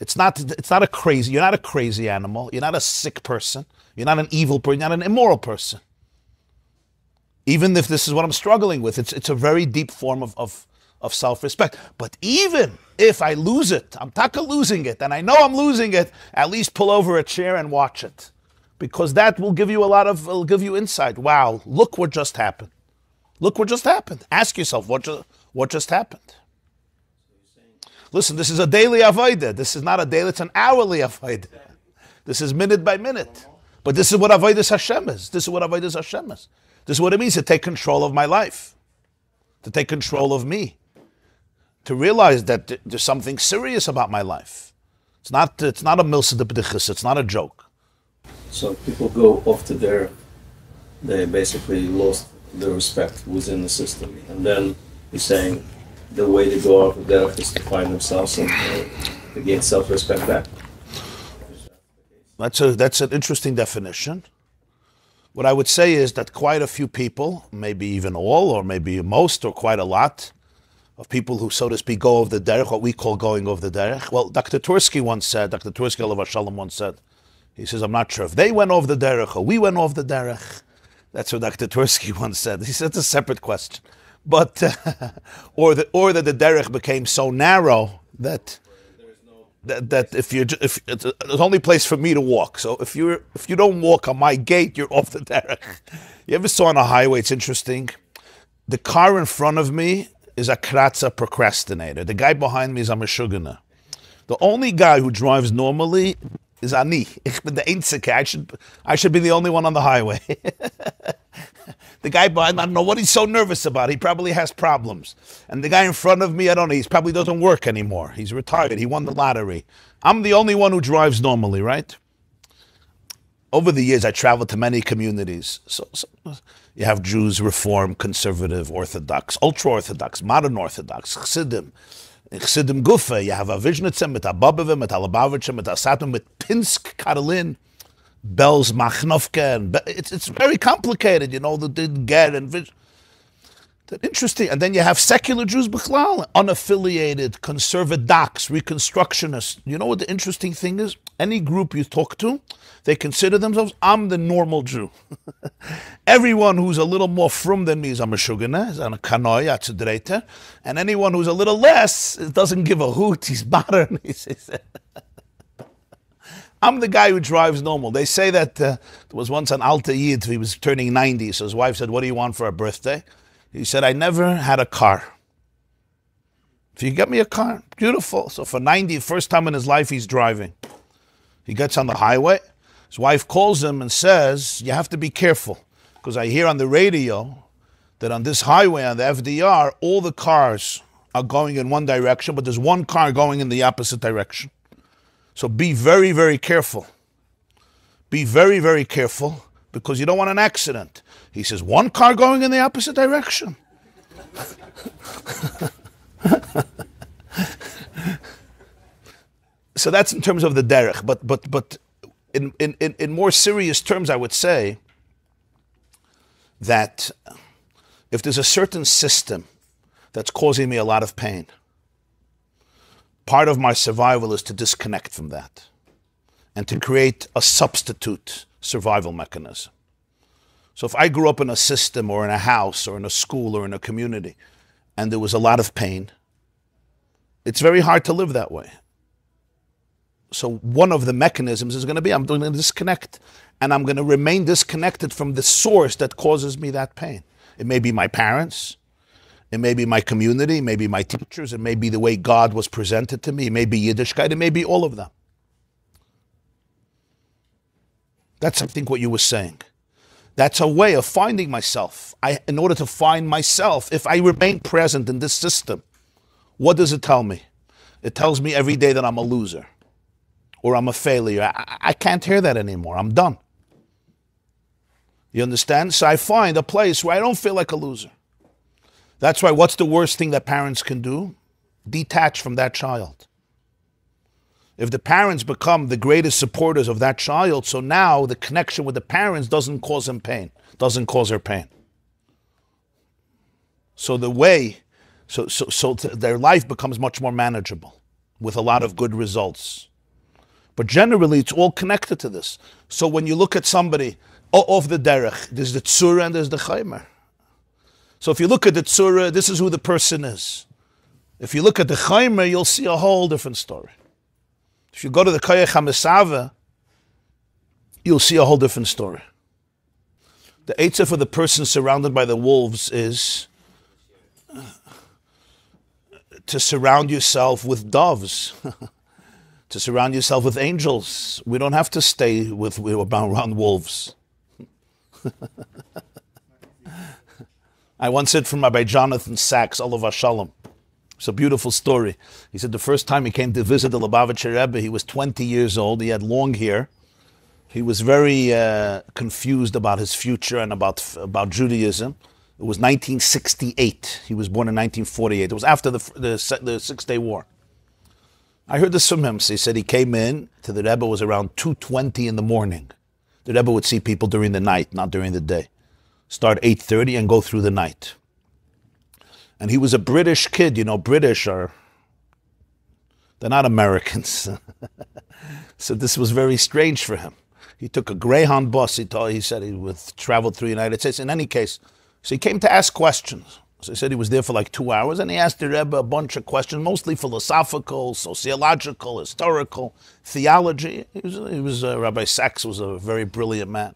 It's not a crazy, you're not a crazy animal. You're not a sick person. You're not an evil person. You're not an immoral person. Even if this is what I'm struggling with, it's a very deep form of self-respect. But even if I lose it, I'm taka losing it, and I know I'm losing it, at least pull over a chair and watch it. Because that will give you will give you insight. Wow, look what just happened. Look what just happened. Ask yourself, what just happened? Listen, this is a daily avodah. This is not a daily, it's an hourly avodah. This is minute by minute. But this is what avodas Hashem is. This is what avodas Hashem is. This is what it means to take control of my life. To take control of me. To realize that there's something serious about my life. It's not a milsa de b'dichus, it's not a joke. So people go off to they basically lost the respect within the system. And then he's saying the way to go off of there is to find themselves and to gain self-respect back. That's an interesting definition. What I would say is that quite a few people, maybe even all, or maybe most, or quite a lot, of people who, so to speak, go over the derech, what we call going over the derech. Well, Dr. Tursky once said, he says, I'm not sure if they went over the derech or we went over the derech. That's what Dr. Tursky once said. He said it's a separate question. But, or that the derech became so narrow that if it's the only place for me to walk. So if you don't walk on my gate, you're off the derech. You ever saw on a highway? It's interesting. The car in front of me is a kratza procrastinator. The guy behind me is a meshugana. The only guy who drives normally is ani. Ich bin der Einzige. I should be the only one on the highway. The guy behind, I don't know what he's so nervous about. He probably has problems. And the guy in front of me, I don't know, he probably doesn't work anymore. He's retired. He won the lottery. I'm the only one who drives normally, right? Over the years, I traveled to many communities. So you have Jews, Reform, Conservative, Orthodox, Ultra-Orthodox, Modern Orthodox, Chassidim Gufa. You have a Vizhnitzim, mit Ababavim, mit Alabavitchim, mit Asatim, mit Pinsk, Karolin, Bells, Machnovka, and it's very complicated, you know, the Ger and interesting. And then you have secular Jews, Bichlal, unaffiliated, conservadox, reconstructionists. You know what the interesting thing is? Any group you talk to, they consider themselves, I'm the normal Jew. Everyone who's a little more frum than me is a meshugana, is a kanoi, a tzedreiter, and anyone who's a little less doesn't give a hoot, he's modern. I'm the guy who drives normal. They say that there was once an Alta Yid, he was turning 90, so his wife said, what do you want for a birthday? He said, I never had a car. If you get me a car, beautiful. So for 90, first time in his life, he's driving. He gets on the highway. His wife calls him and says, you have to be careful, because I hear on the radio that on this highway, on the FDR, all the cars are going in one direction, but there's one car going in the opposite direction. So be very, very careful. Be very, very careful, because you don't want an accident. He says, one car going in the opposite direction. So that's in terms of the derech. But in more serious terms, I would say that if there's a certain system that's causing me a lot of pain, part of my survival is to disconnect from that. and to create a substitute survival mechanism. So if I grew up in a system or in a house or in a school or in a community and there was a lot of pain, it's very hard to live that way. So one of the mechanisms is going to be I'm going to disconnect, and I'm going to remain disconnected from the source that causes me that pain. It may be my parents, it may be my community, it may be my teachers, it may be the way God was presented to me, it may be Yiddishkeit, it may be all of them. That's, I think, what you were saying. That's a way of finding myself. In order to find myself, if I remain present in this system, what does it tell me? It tells me every day that I'm a loser or I'm a failure. I can't hear that anymore. I'm done. You understand? So I find a place where I don't feel like a loser. That's why what's the worst thing that parents can do? Detach from that child. If the parents become the greatest supporters of that child, so now the connection with the parents doesn't cause him pain, doesn't cause her pain. So the way, so their life becomes much more manageable with a lot of good results. But generally, it's all connected to this. So when you look at somebody of the derech, there's the tzura and there's the chaimer. So if you look at the tzura, this is who the person is. If you look at the chaimer, you'll see a whole different story. If you go to the Koyach HaMesava, you'll see a whole different story. The eitzah for the person surrounded by the wolves is to surround yourself with doves, to surround yourself with angels. We don't have to stay around wolves. I once heard from Rabbi Jonathan Sachs, Olav Shalom. It's a beautiful story. He said the first time he came to visit the Lubavitcher Rebbe, he was 20 years old. He had long hair. He was very confused about his future and about Judaism. It was 1968. He was born in 1948. It was after the Six-Day War. I heard this from him. So he said he came in to the Rebbe. It was around 2:20 in the morning. The Rebbe would see people during the night, not during the day. Start 8:30 and go through the night. And he was a British kid. You know, British they're not Americans. So this was very strange for him. He took a Greyhound bus. He said he would travel through the United States. In any case, so he came to ask questions. So he said he was there for like 2 hours, and he asked the Rebbe a bunch of questions, mostly philosophical, sociological, historical, theology. Rabbi Sachs was a very brilliant man.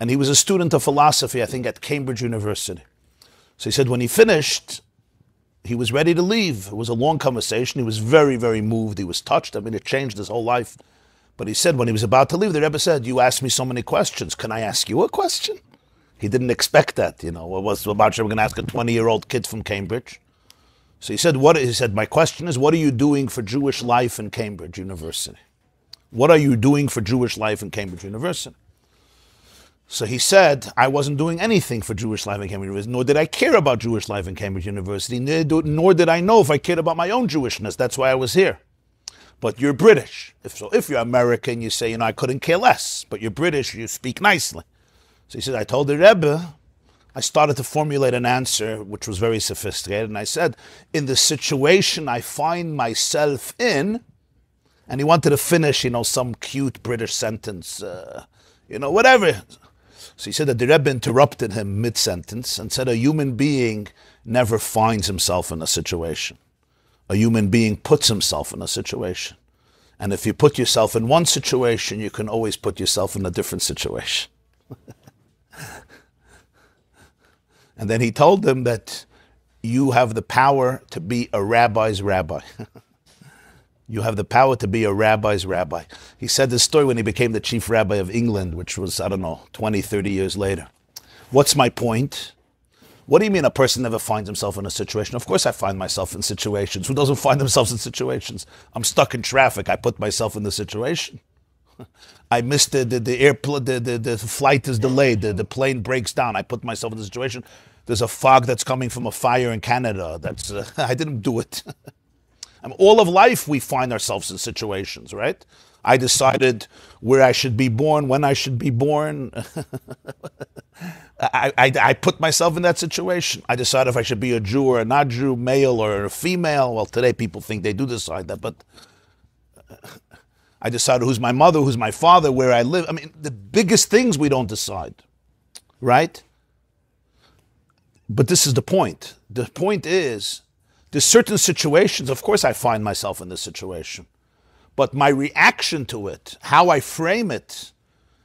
And he was a student of philosophy, I think, at Cambridge University. So he said when he finished, he was ready to leave. It was a long conversation. He was very, very moved. He was touched. I mean, it changed his whole life. But he said when he was about to leave, the Rebbe said, "You asked me so many questions. Can I ask you a question?" He didn't expect that, you know. What was about you? We're going to ask a 20-year-old kid from Cambridge. So he said, my question is, what are you doing for Jewish life in Cambridge University? What are you doing for Jewish life in Cambridge University? So he said, I wasn't doing anything for Jewish life in Cambridge University, nor did I care about Jewish life in Cambridge University, nor did I know if I cared about my own Jewishness. That's why I was here. But you're British. If you're American, you say, I couldn't care less. But you're British, you speak nicely. So he said, I told the Rebbe, I started to formulate an answer, which was very sophisticated. And I said, in the situation I find myself in, and he wanted to finish, some cute British sentence, whatever. So he said that the Rebbe interrupted him mid-sentence and said a human being never finds himself in a situation. A human being puts himself in a situation. And if you put yourself in one situation, you can always put yourself in a different situation. And then he told them that you have the power to be a rabbi's rabbi. You have the power to be a rabbi's rabbi. He said this story when he became the chief rabbi of England, which was, 20, 30 years later. What's my point? What do you mean a person never finds himself in a situation? Of course I find myself in situations. Who doesn't find themselves in situations? I'm stuck in traffic. I put myself in the situation. I missed the flight is delayed. The plane breaks down. I put myself in the situation. There's a fog that's coming from a fire in Canada. I didn't do it. All of life we find ourselves in situations, right? I decided where I should be born, when I should be born. I put myself in that situation. I decided if I should be a Jew or a not Jew, male or a female. Well, today people think they do decide that, but I decided who's my mother, who's my father, where I live. I mean, the biggest things we don't decide, right? But this is the point. The point is, there's certain situations, of course I find myself in this situation, but my reaction to it, how I frame it,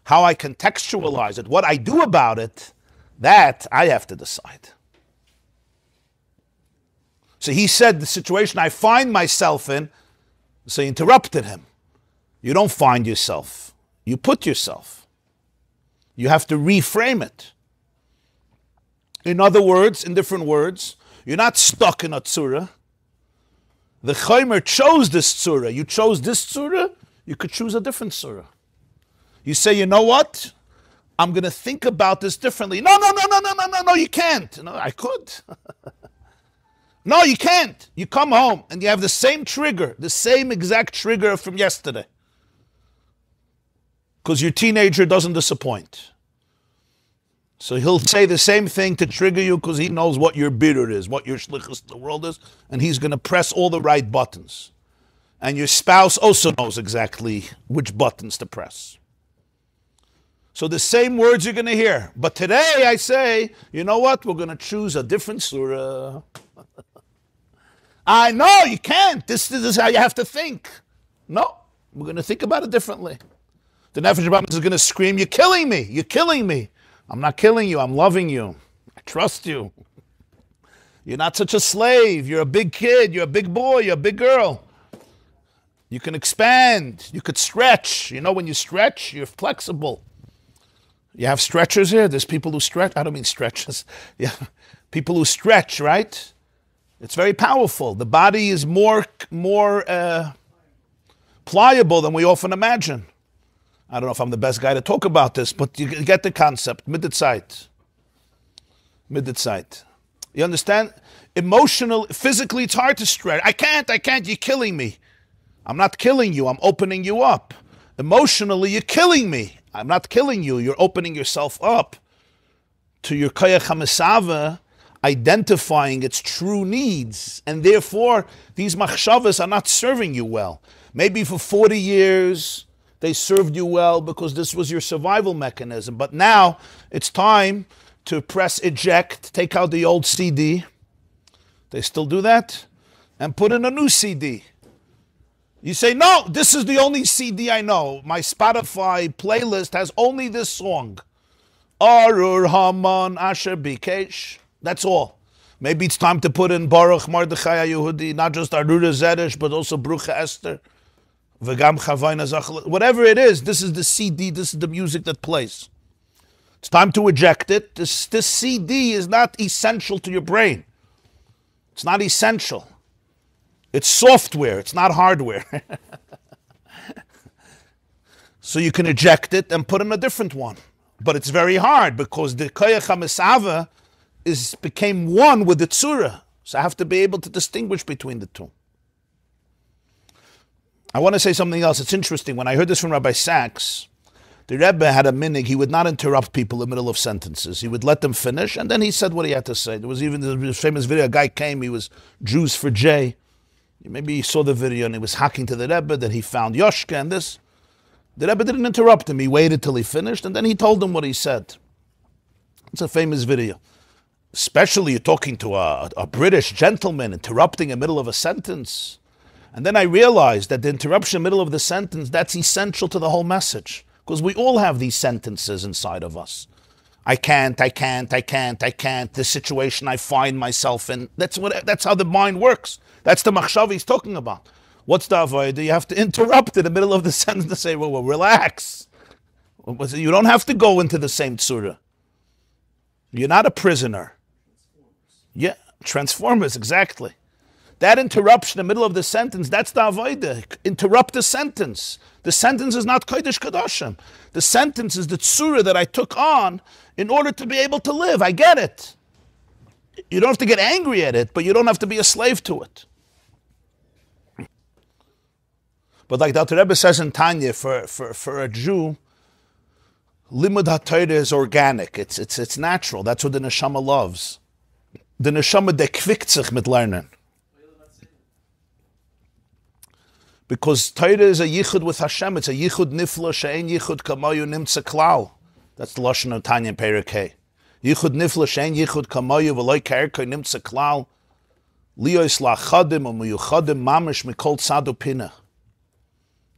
how I contextualize it, what I do about it, that I have to decide. So he said the situation I find myself in, so he interrupted him. You don't find yourself. You put yourself. You have to reframe it. In other words, in different words, you're not stuck in a tzura. The Chaimer chose this tzura. You chose this tzura, you could choose a different tzura. You say, you know what? I'm going to think about this differently. No, you can't. No, I could. No, you can't. You come home and you have the same trigger, the same exact trigger from yesterday. Because your teenager doesn't disappoint. So he'll say the same thing to trigger you because he knows what your bitter is, what your shlichus in the world is, and he's going to press all the right buttons. And your spouse also knows exactly which buttons to press. So the same words you're going to hear. But today I say, you know what? We're going to choose a different surah. I know, you can't. This is how you have to think. No, we're going to think about it differently. The Nefesh Rabbi is going to scream, you're killing me. You're killing me. I'm not killing you. I'm loving you. I trust you. You're not such a slave. You're a big kid. You're a big boy. You're a big girl. You can expand. You could stretch. You know, when you stretch, you're flexible. You have stretchers here. There's people who stretch. I don't mean stretches. Yeah, people who stretch, right? It's very powerful. The body is more pliable than we often imagine. I don't know if I'm the best guy to talk about this, but you get the concept. Mitzvot. You understand? Physically, it's hard to stretch. I can't. You're killing me. I'm not killing you. I'm opening you up. Emotionally, you're killing me. I'm not killing you. You're opening yourself up to your koyach hamisava, identifying its true needs. And therefore, these machshavas are not serving you well. Maybe for 40 years, they served you well because this was your survival mechanism. But now it's time to press eject, take out the old CD. They still do that? And put in a new CD. You say, no, this is the only CD I know. My Spotify playlist has only this song. Arur Haman Asher Bikesh. That's all. Maybe it's time to put in Baruch Mordechai Yehudi, not just Arura Zeresh, but also Brucha Esther. Whatever it is, this is the CD, this is the music that plays. It's time to eject it. This CD is not essential to your brain. It's not essential. It's software, it's not hardware. So you can eject it and put in a different one. But it's very hard because the koyach hamisava became one with the tzura. So I have to be able to distinguish between the two. I want to say something else. It's interesting. When I heard this from Rabbi Sachs, the Rebbe had a minig. He would not interrupt people in the middle of sentences. He would let them finish, and then he said what he had to say. There was even this famous video. A guy came. He was Jews for Jay. Maybe he saw the video, and he was hacking to the Rebbe that he found Yoshka and this. The Rebbe didn't interrupt him. He waited till he finished, and then he told him what he said. It's a famous video. Especially you're talking to a British gentleman interrupting in the middle of a sentence. And then I realized that the interruption in the middle of the sentence, that's essential to the whole message. Because we all have these sentences inside of us. I can't. The situation I find myself in. That's how the mind works. That's the machshav he's talking about. What's the avodah? You have to interrupt in the middle of the sentence to say, well, relax. You don't have to go into the same tzura. You're not a prisoner. Yeah, transformers, exactly. That interruption in the middle of the sentence, that's the avodah. Interrupt the sentence. The sentence is not kodesh kadoshim. The sentence is the tzura that I took on in order to be able to live. I get it. You don't have to get angry at it, but you don't have to be a slave to it. But like the Rebbe says in Tanya, for a Jew, limud haTorah is organic. It's natural. That's what the neshama loves. The neshama dekvikt sich mit lernen. Because Torah is a yichud with Hashem. It's a yichud nifla she'ein yichud kamayu nimtza klal. That's the lashon of Tanya in Perek Hey. Yichud nifla she'ein yichud kamayu v'loy ka'erkei nimtza klal. Liyos la'chadim u'miyuchadim mamish mikol tzadu pina.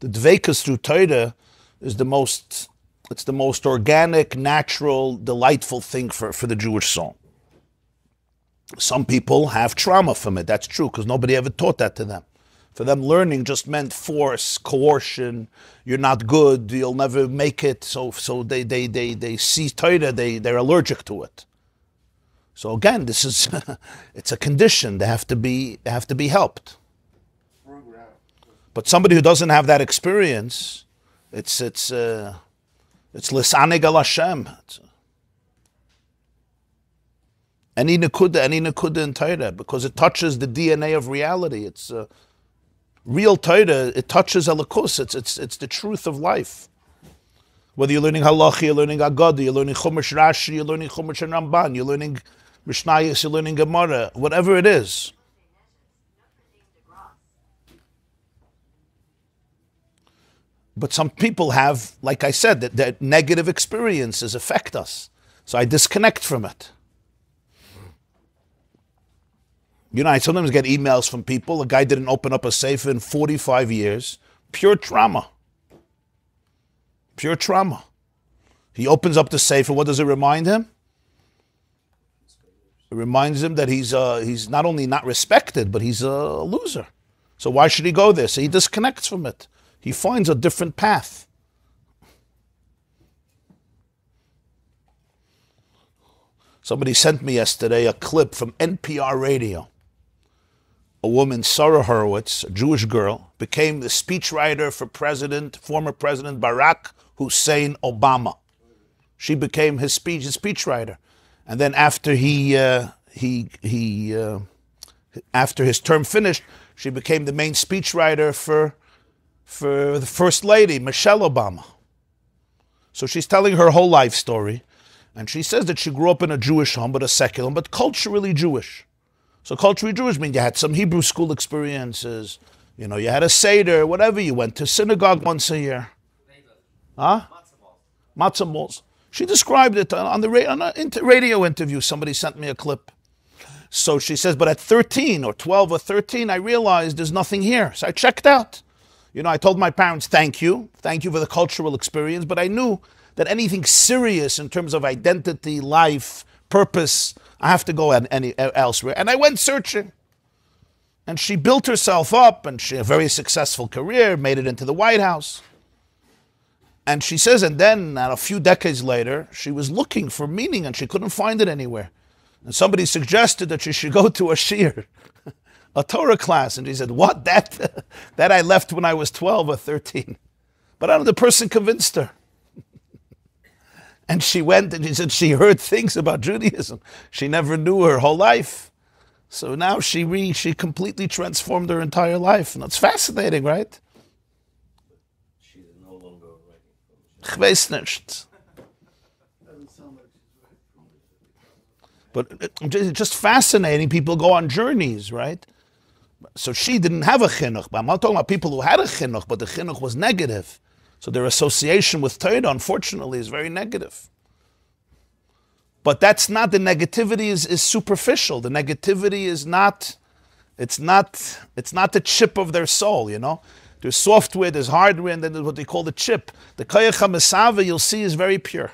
The dveikus through Torah is the most organic, natural, delightful thing for the Jewish soul. Some people have trauma from it. That's true, because nobody ever taught that to them. For them, learning just meant force, coercion. You're not good. You'll never make it. So they see Torah. They're allergic to it. So again, this is it's a condition. They have to be helped. But somebody who doesn't have that experience, it's lisanig al Hashem. Any nekuda in Torah, because it touches the DNA of reality. It's real Torah. It touches Elikus. It's the truth of life. Whether you're learning halacha, you're learning Agada, you're learning Chumash Rashi, you're learning Chumash and Ramban, you're learning Mishnayos, you're learning Gemara, whatever it is. But some people have, like I said, that negative experiences affect us. So I disconnect from it. You know, I sometimes get emails from people. A guy didn't open up a safe in 45 years. Pure trauma. Pure trauma. He opens up the safe, and what does it remind him? It reminds him that he's not only not respected, but he's a loser. So why should he go there? So he disconnects from it. He finds a different path. Somebody sent me yesterday a clip from NPR radio. A woman, Sarah Horowitz, a Jewish girl, became the speechwriter for former President Barack Hussein Obama. She became his speechwriter. And then after after his term finished, she became the main speechwriter for the First Lady, Michelle Obama. So she's telling her whole life story. And she says that she grew up in a Jewish home, but a secular home, but culturally Jewish. So culturally Jewish means you had some Hebrew school experiences. You know, you had a Seder, whatever. You went to synagogue once a year. Huh? Matzah balls. She described it on a radio interview. Somebody sent me a clip. So she says, but at 13 or 12 or 13, I realized there's nothing here. So I checked out. You know, I told my parents, thank you for the cultural experience, but I knew that anything serious in terms of identity, life, purpose, I have to go elsewhere. And I went searching. And she built herself up, and she had a very successful career, made it into the White House. And she says, and then a few decades later, she was looking for meaning, and she couldn't find it anywhere. And somebody suggested that she should go to a shiur, a Torah class. And she said, what? That I left when I was 12 or 13. But I don't know, the person convinced her. And she went, and she said she heard things about Judaism she never knew her whole life. So now she completely transformed her entire life. And it's fascinating, right? She's no longer writing. Ich weiß nicht. But it's just fascinating. People go on journeys, right? So she didn't have a chinuch. But I'm not talking about people who had a chinuch, but the chinuch was negative. So their association with Torah, unfortunately, is very negative. But that's not, the negativity is superficial. The negativity is not, it's not the chip of their soul, you know. There's software, there's hardware, and then there's what they call the chip. The Koyach HaMesava, you'll see, is very pure.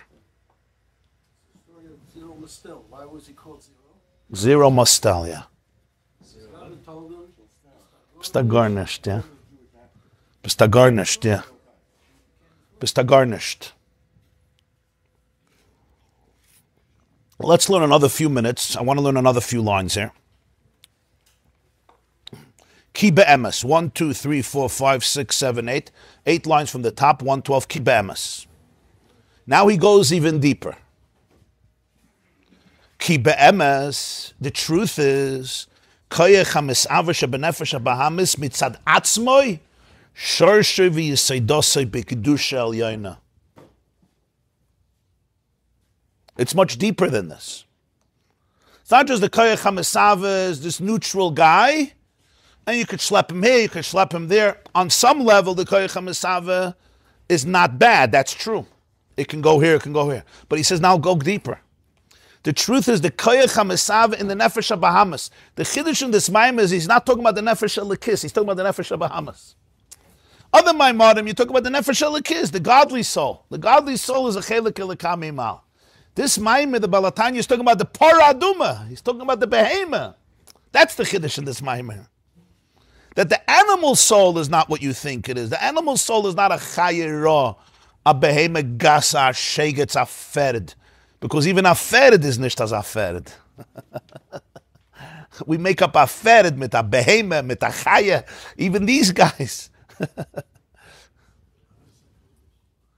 Zero Mastel. Why was he called Zero? Zero Mastel, yeah. Bista garnished, yeah. Bista garnished, yeah. Bista garnished. Let's learn another few minutes. I want to learn another few lines here. Ki be'emes. 1, 2, 3, 4, 5, 6, 7, 8. 8 lines from the top. 112. Ki be'emes. Now he goes even deeper. Ki be'emes. The truth is, koyach ha'mis'ava shebenefesh ha'bahamis mitzad atzmoi shorshe v'yisaydosei b'kedusha elyoina. It's much deeper than this. It's not just the Koyach HaMesava is this neutral guy. And you could schlep him here, you could schlep him there. On some level, the koyach hamisava is not bad. That's true. It can go here, it can go here. But he says, now go deeper. The truth is, the koyach hamisava in the nefesh Bahamas. The chiddush in this maim is he's not talking about the nefesh Likis. He's talking about the nefesh Bahamas. Other maimarim, you talk about the nefesh Likis, the godly soul. The godly soul is a chelik elikam imal. This maim, the Balatanya, is talking about the paraduma. He's talking about the behema. That's the chiddush in this maim. That the animal soul is not what you think it is. The animal soul is not a chayira, a behema gasa, shegetz aferd. Because even aferd is nicht as aferd. We make up aferd mit a behema, mit a chaya. Even these guys.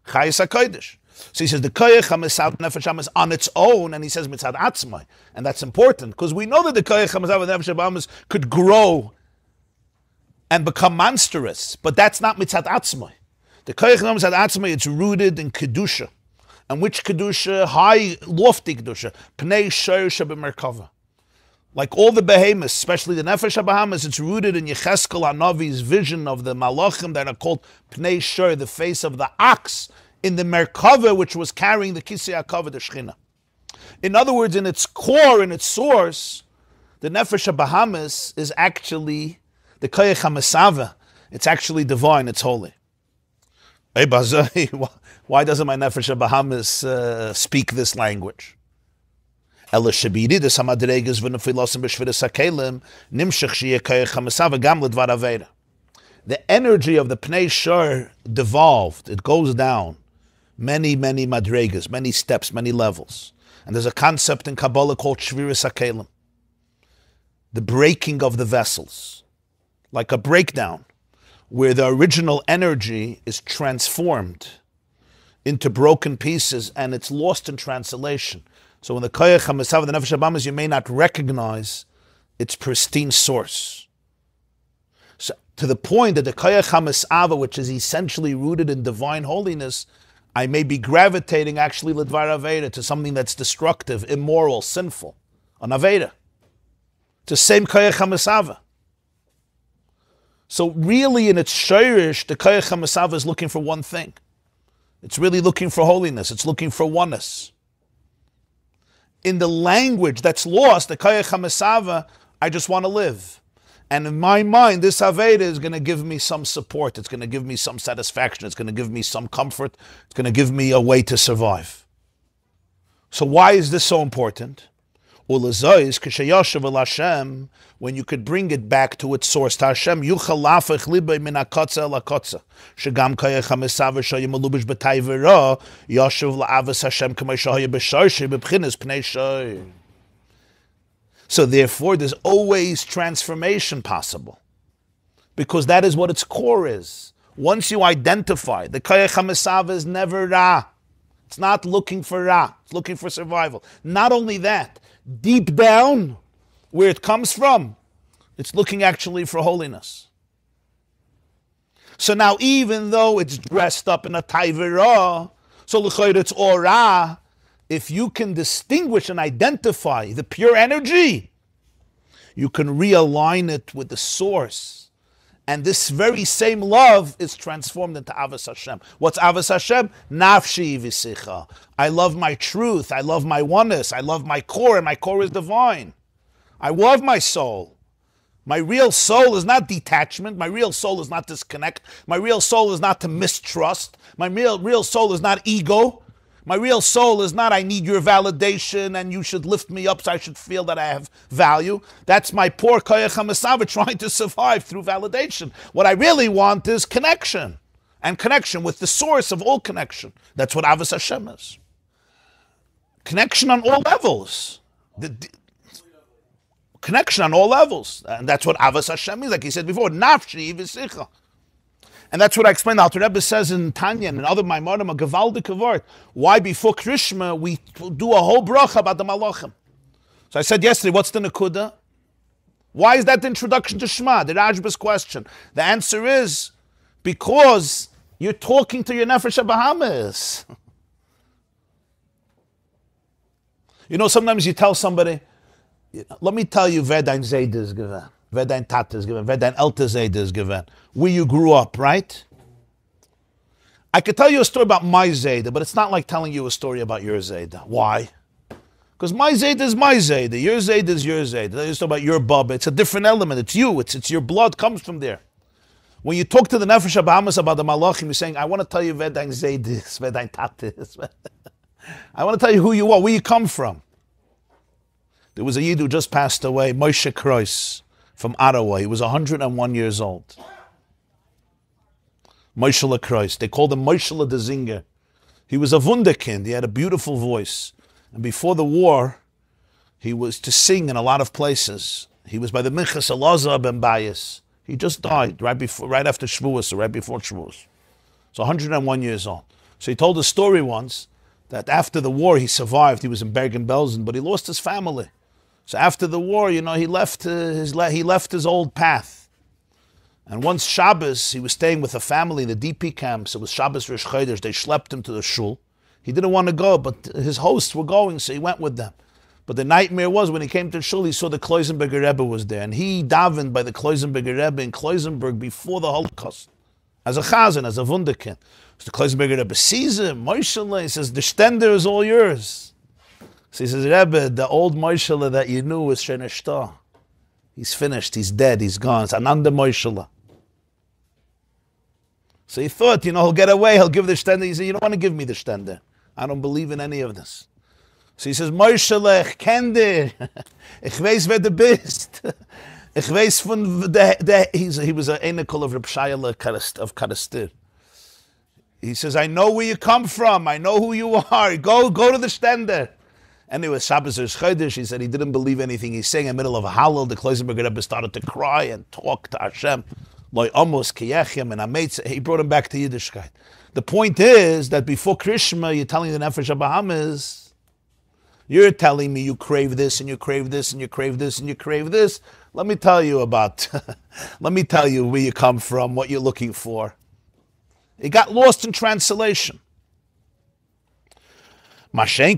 Chayas HaKodesh. So he says the koyach hamisad nefesh is on its own, and he says mitzad atzmai. And that's important, because we know that the koyach hamisad nefesh could grow and become monstrous, but that's not mitzad atzmai. The koyach mitzad atzmai, it's rooted in kedusha, and which kedusha? High, lofty kedusha, pnei shor shebemerkava. Like all the behemoths, especially the nefesh habahamas, it's rooted in Yecheskel Hanavi's vision of the malachim that are called pnei shor, the face of the ox in the merkava, which was carrying the kisei hakavod, the shechina. In other words, in its core, in its source, the nefesh habahamas is actually the koyach hamasava. It's actually divine, it's holy. Hey, Bazai, why doesn't my nefesh habahamas speak this language? The energy of the Pnei Shor devolved. It goes down many madregas, many steps, many levels. And there's a concept in Kabbalah called Shviras HaKelim, the breaking of the vessels, like a breakdown, where the original energy is transformed into broken pieces and it's lost in translation. So when the koyach hamisav, the nefesh habahamas, you may not recognize its pristine source. So to the point that the koyach hamisava, which is essentially rooted in divine holiness, I may be gravitating actually l'dvar aveda, to something that's destructive, immoral, sinful, an aveda. It's the same koyach hamisava. So really in its shirish, the koyach hamisava is looking for one thing. It's really looking for holiness. It's looking for oneness. In the language that's lost, the koyach hamisava, I just want to live. And in my mind, this Aveda is going to give me some support. It's going to give me some satisfaction. It's going to give me some comfort. It's going to give me a way to survive. So why is this so important? When you could bring it back to its source, to Hashem, yuchal lafech libay min hakotza el hakotza, shegam koyach hamisava shoyim alubish b'tay v'ra, yoshev la'avas Hashem k'may shoyim b'shorshe b'bchinas pnei shoy. So therefore, there's always transformation possible, because that is what its core is. Once you identify, the koyach hamisava is never ra. It's not looking for ra. It's looking for survival. Not only that, deep down, where it comes from, it's looking actually for holiness. So now, even though it's dressed up in a taivira, so l'chayr it's ora, if you can distinguish and identify the pure energy, you can realign it with the source. And this very same love is transformed into Avos Hashem. What's Avos Hashem? Nafshi v'sicha. I love my truth. I love my oneness. I love my core, and my core is divine. I love my soul. My real soul is not detachment. My real soul is not disconnect. My real soul is not to mistrust. My real soul is not ego. My real soul is not, I need your validation and you should lift me up so I should feel that I have value. That's my poor koyach hamisava trying to survive through validation. What I really want is connection, and connection with the source of all connection. That's what Avos Hashem is. Connection on all levels. Connection on all levels. And that's what Avos Hashem is, like he said before, nafshi v'sicha. And that's what I explained. The Rebbe says in Tanya and other Maimorim, a gewaldige word. Why before Krishma we do a whole bracha about the Malachim? So I said yesterday, what's the Nekuda? Why is that the introduction to Shema? The Rajba's question. The answer is because you're talking to your Nefesh HaBahamas. You know, sometimes you tell somebody, let me tell you wer dein Seid ist gewesen. wer dein Tate ist gewesen, wer dein älter Seide ist gewesen, where you grew up, right? I could tell you a story about my Zayda, but it's not like telling you a story about your Zayda. Why? Because my Zayda is my Zayda, your Zayda is your Zayda. It's about your Baba. It's a different element. It's you. It's your blood comes from there. When you talk to the Nefesh HaBahamas about the Malachim, you're saying, I want to tell you where dein Zayda is, where dein Tate is. I want to tell you who you are, where you come from. There was a Yid who just passed away, Moshe Kreuz, from Ottawa. He was 101 years old. Moshe Kreuz. They called him Moshe the Zinger. He was a wunderkind. He had a beautiful voice. And before the war, he was to sing in a lot of places. He was by the Minchas Elazar ben Bayis. He just died right after Shavuos, or right before Shavuos. So 101 years old. So he told a story once that after the war he survived. He was in Bergen-Belsen, but he lost his family. So after the war, he left his old path. And once Shabbos, he was staying with a family in the DP camps. It was Shabbos Rosh Chodesh. They schlepped him to the shul. He didn't want to go, but his hosts were going, so he went with them. But the nightmare was when he came to the shul, he saw the Kloisenberger Rebbe was there. And he davened by the Kloisenberger Rebbe in Kloisenberg before the Holocaust. As a chazan, as a wunderkind. So the Kloisenberger Rebbe sees him, Moishele, he says, the stender is all yours. So he says, Rebbe, the old Moishele that you knew was Sheneshta. He's finished, he's dead, he's gone. It's Ananda Moishele. So he thought, he'll get away, he'll give the stender. He said, you don't want to give me the stender. I don't believe in any of this. So he says, Moishele, ich kenn dir. Ich weiß, wer du bist. Ich weiß von he was an Enikol of Reb Shayla of Kadastir. He says, I know where you come from. I know who you are. Go to the stender. Anyway, Shabbos Rosh Chodesh, he said he didn't believe anything he's saying. In the middle of a Hallel, the Kloisenberger Rebbe started to cry and talk to Hashem. Almost kiyechem and he brought him back to Yiddishkeit. The point is that before Krishma, you're telling the Nefesh HaBahamas, you're telling me you crave this and you crave this and you crave this and you crave this. Let me tell you where you come from, what you're looking for. It got lost in translation. And then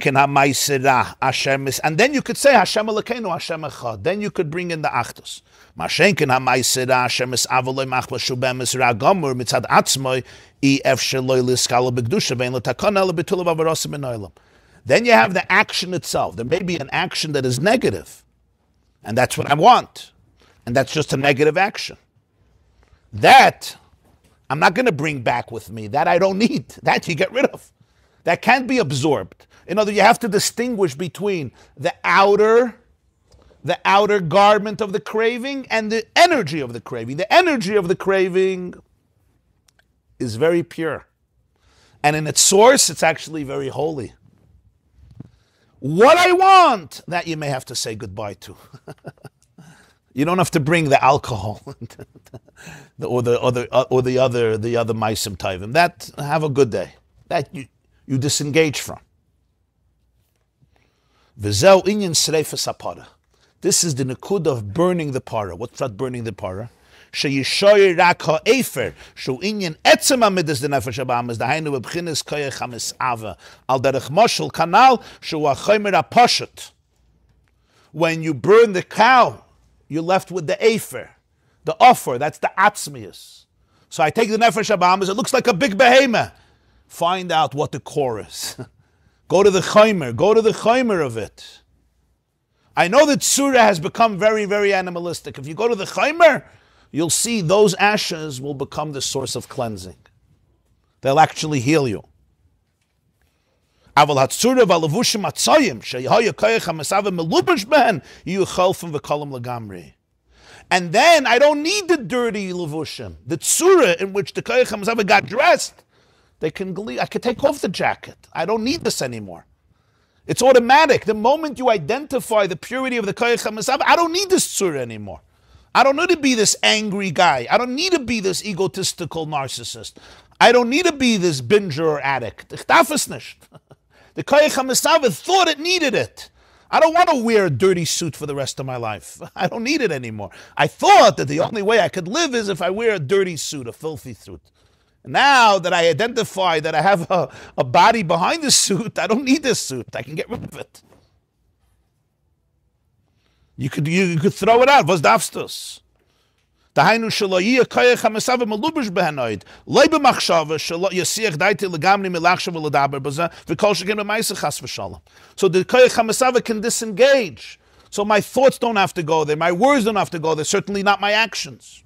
you could say Hashem Elokeinu, Hashem Echad. Then you could bring in the Achdus. Then you have the action itself. There may be an action that is negative, and that's what I want, and that's just a negative action. That I'm not going to bring back with me. That I don't need. That you get rid of. That can't be absorbed. In other words, you have to distinguish between the outer garment of the craving and the energy of the craving. The energy of the craving is very pure. And in its source, it's actually very holy. What I want, that you may have to say goodbye to. You don't have to bring the alcohol or the other maisim tovim. That, have a good day. That you disengage from. V'zeu inyan sreifas hapara. This is the nekud of burning the para. What's that burning the para? Sheyishoyer rak ha'efer shu inyan etzem amidas the nefesh habahamas dahainu b'bchinas koyach hamisava al derech moshel kanal shu ha'chomer ha'poshet. When you burn the cow, you're left with the efer, the offer. That's the atzmius. So I take the nefesh habahamas. It looks like a big behemoth. Find out what the core is. Go to the chaimer of it. I know that Surah has become very, very animalistic. If you go to the chaimer, you'll see those ashes will become the source of cleansing. They'll actually heal you. And then I don't need the dirty levushim. The tzura in which the koyach hamazava got dressed, I could take off the jacket. I don't need this anymore. It's automatic. The moment you identify the purity of the koyach hamazava, I don't need this tzura anymore. I don't need to be this angry guy. I don't need to be this egotistical narcissist. I don't need to be this binger or addict. Ich darf es nicht. The koyach hamazava thought it needed it. I don't want to wear a dirty suit for the rest of my life. I don't need it anymore. I thought that the only way I could live is if I wear a dirty suit, a filthy suit. Now that I identify that I have a body behind the suit, I don't need this suit. I can get rid of it. You could throw it out. Was darfst du's? Dahainu shelo yeh koyach ha'mesava melubish behanoid. Loi b'machshava shelo yasiach daiti legamri milachshav v'ledaber b'zeh v'kol shekin b'maisa chas v'shalom. So the koyach ha'mesava can disengage. So my thoughts don't have to go there. My words don't have to go there. Certainly not my actions.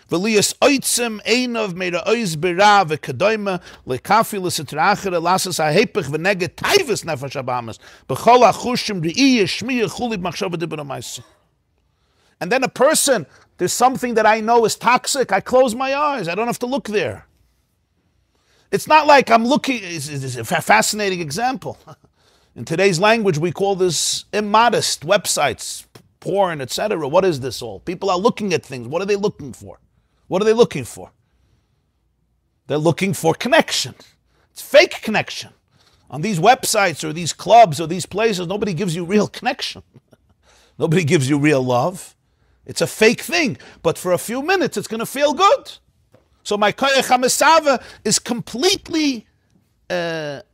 V'liyas oitzim einov meira oiz bira v'kadoyma lekafi l'sitrachere lasas ha'hepech v'neget taivus nefesh habamas b'chol ha'chushim re'iyeh shmiyah chulib machshava dibur ha'maisa. And then a person, there's something that I know is toxic, I close my eyes. I don't have to look there. It's not like I'm looking, it's a fascinating example. In today's language, we call this immodest websites, porn, etc. What is this all? People are looking at things. What are they looking for? What are they looking for? They're looking for connection. It's fake connection. On these websites or these clubs or these places, nobody gives you real connection. Nobody gives you real love. It's a fake thing, but for a few minutes it's going to feel good. So my koyach ha'mesava is completely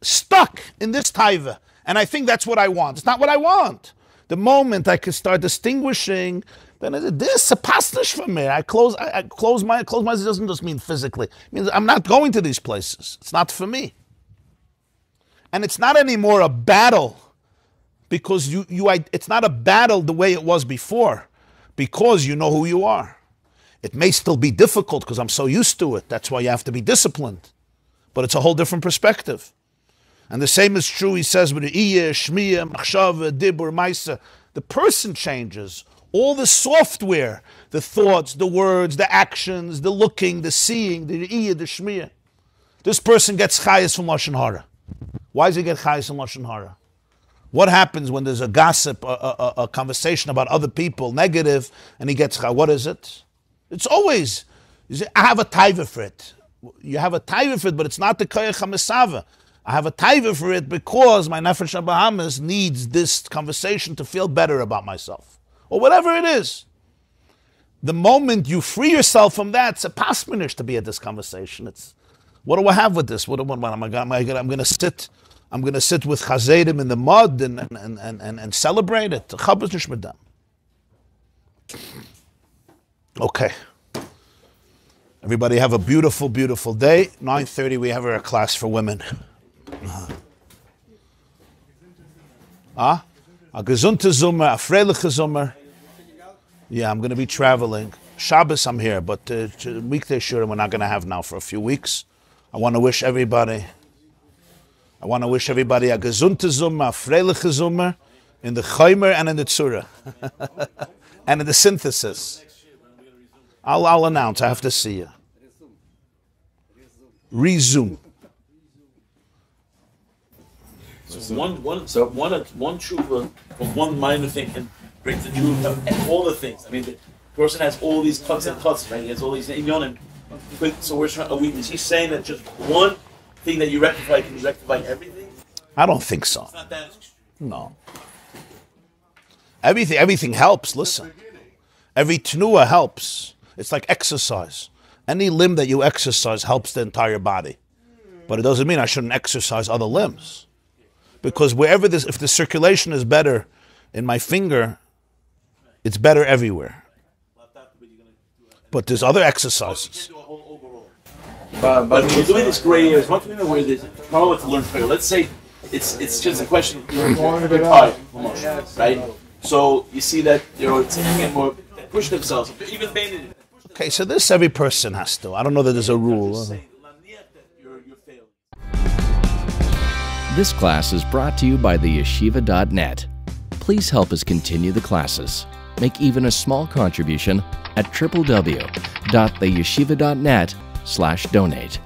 stuck in this taiva, and I think that's what I want. It's not what I want. The moment I can start distinguishing, then this a pastish for me. I close my eyes. Doesn't just mean physically. It means I'm not going to these places. It's not for me, and it's not anymore a battle because it's not a battle the way it was before. Because you know who you are. It may still be difficult because I'm so used to it. That's why you have to be disciplined. But it's a whole different perspective. And the same is true, he says, with the iyeh, shmiyah, machshava, dibur, maisa. The person changes. All the software, the thoughts, the words, the actions, the looking, the seeing, the iyeh, the shmiyah. This person gets chayas from Lashon Hara. Why does he get chayas from Lashon Hara? What happens when there's a gossip, a conversation about other people, negative, and he gets, what is it? It's always, I have a taiva for it. You have a taiva for it, but it's not the koyach ha'mesava. I have a taiva for it because my nefesh habahamis needs this conversation to feel better about myself. Or whatever it is. The moment you free yourself from that, it's a pasminish to be at this conversation. It's, what do I have with this? I'm going to sit... I'm going to sit with chazedim in the mud and celebrate it. Okay. Everybody have a beautiful, beautiful day. 9:30 we have our class for women. A gesunte Sommer, a freiliche Sommer. Yeah, I'm going to be traveling. Shabbos I'm here, but weekday sure we're not going to have now for a few weeks. I want to wish everybody a gesunte Sommer, a freiliche Sommer, in the Chaimer and in the Tzura. And in the synthesis. I'll announce, I have to see you. Resume. So one tshuva from one minor thing can bring the tshuva and all the things. I mean, the person has all these cuts and cuts, right? He has all these inyonim. So is he saying that just one thing that you rectify can rectify everything? I don't think so. It's not that. No. Everything helps, listen. Every tnuah helps. It's like exercise. Any limb that you exercise helps the entire body. But it doesn't mean I shouldn't exercise other limbs. Because if the circulation is better in my finger, it's better everywhere. But there's other exercises. But we're doing this gray areas. Once we know where there's power to learn Torah, let's say it's just a question of tired, right? So you see that they're taking more, they push themselves, even baited. Okay, so this every person has to. I don't know that there's a rule. This class is brought to you by theyeshiva.net. Please help us continue the classes. Make even a small contribution at www.theyeshiva.net/donate.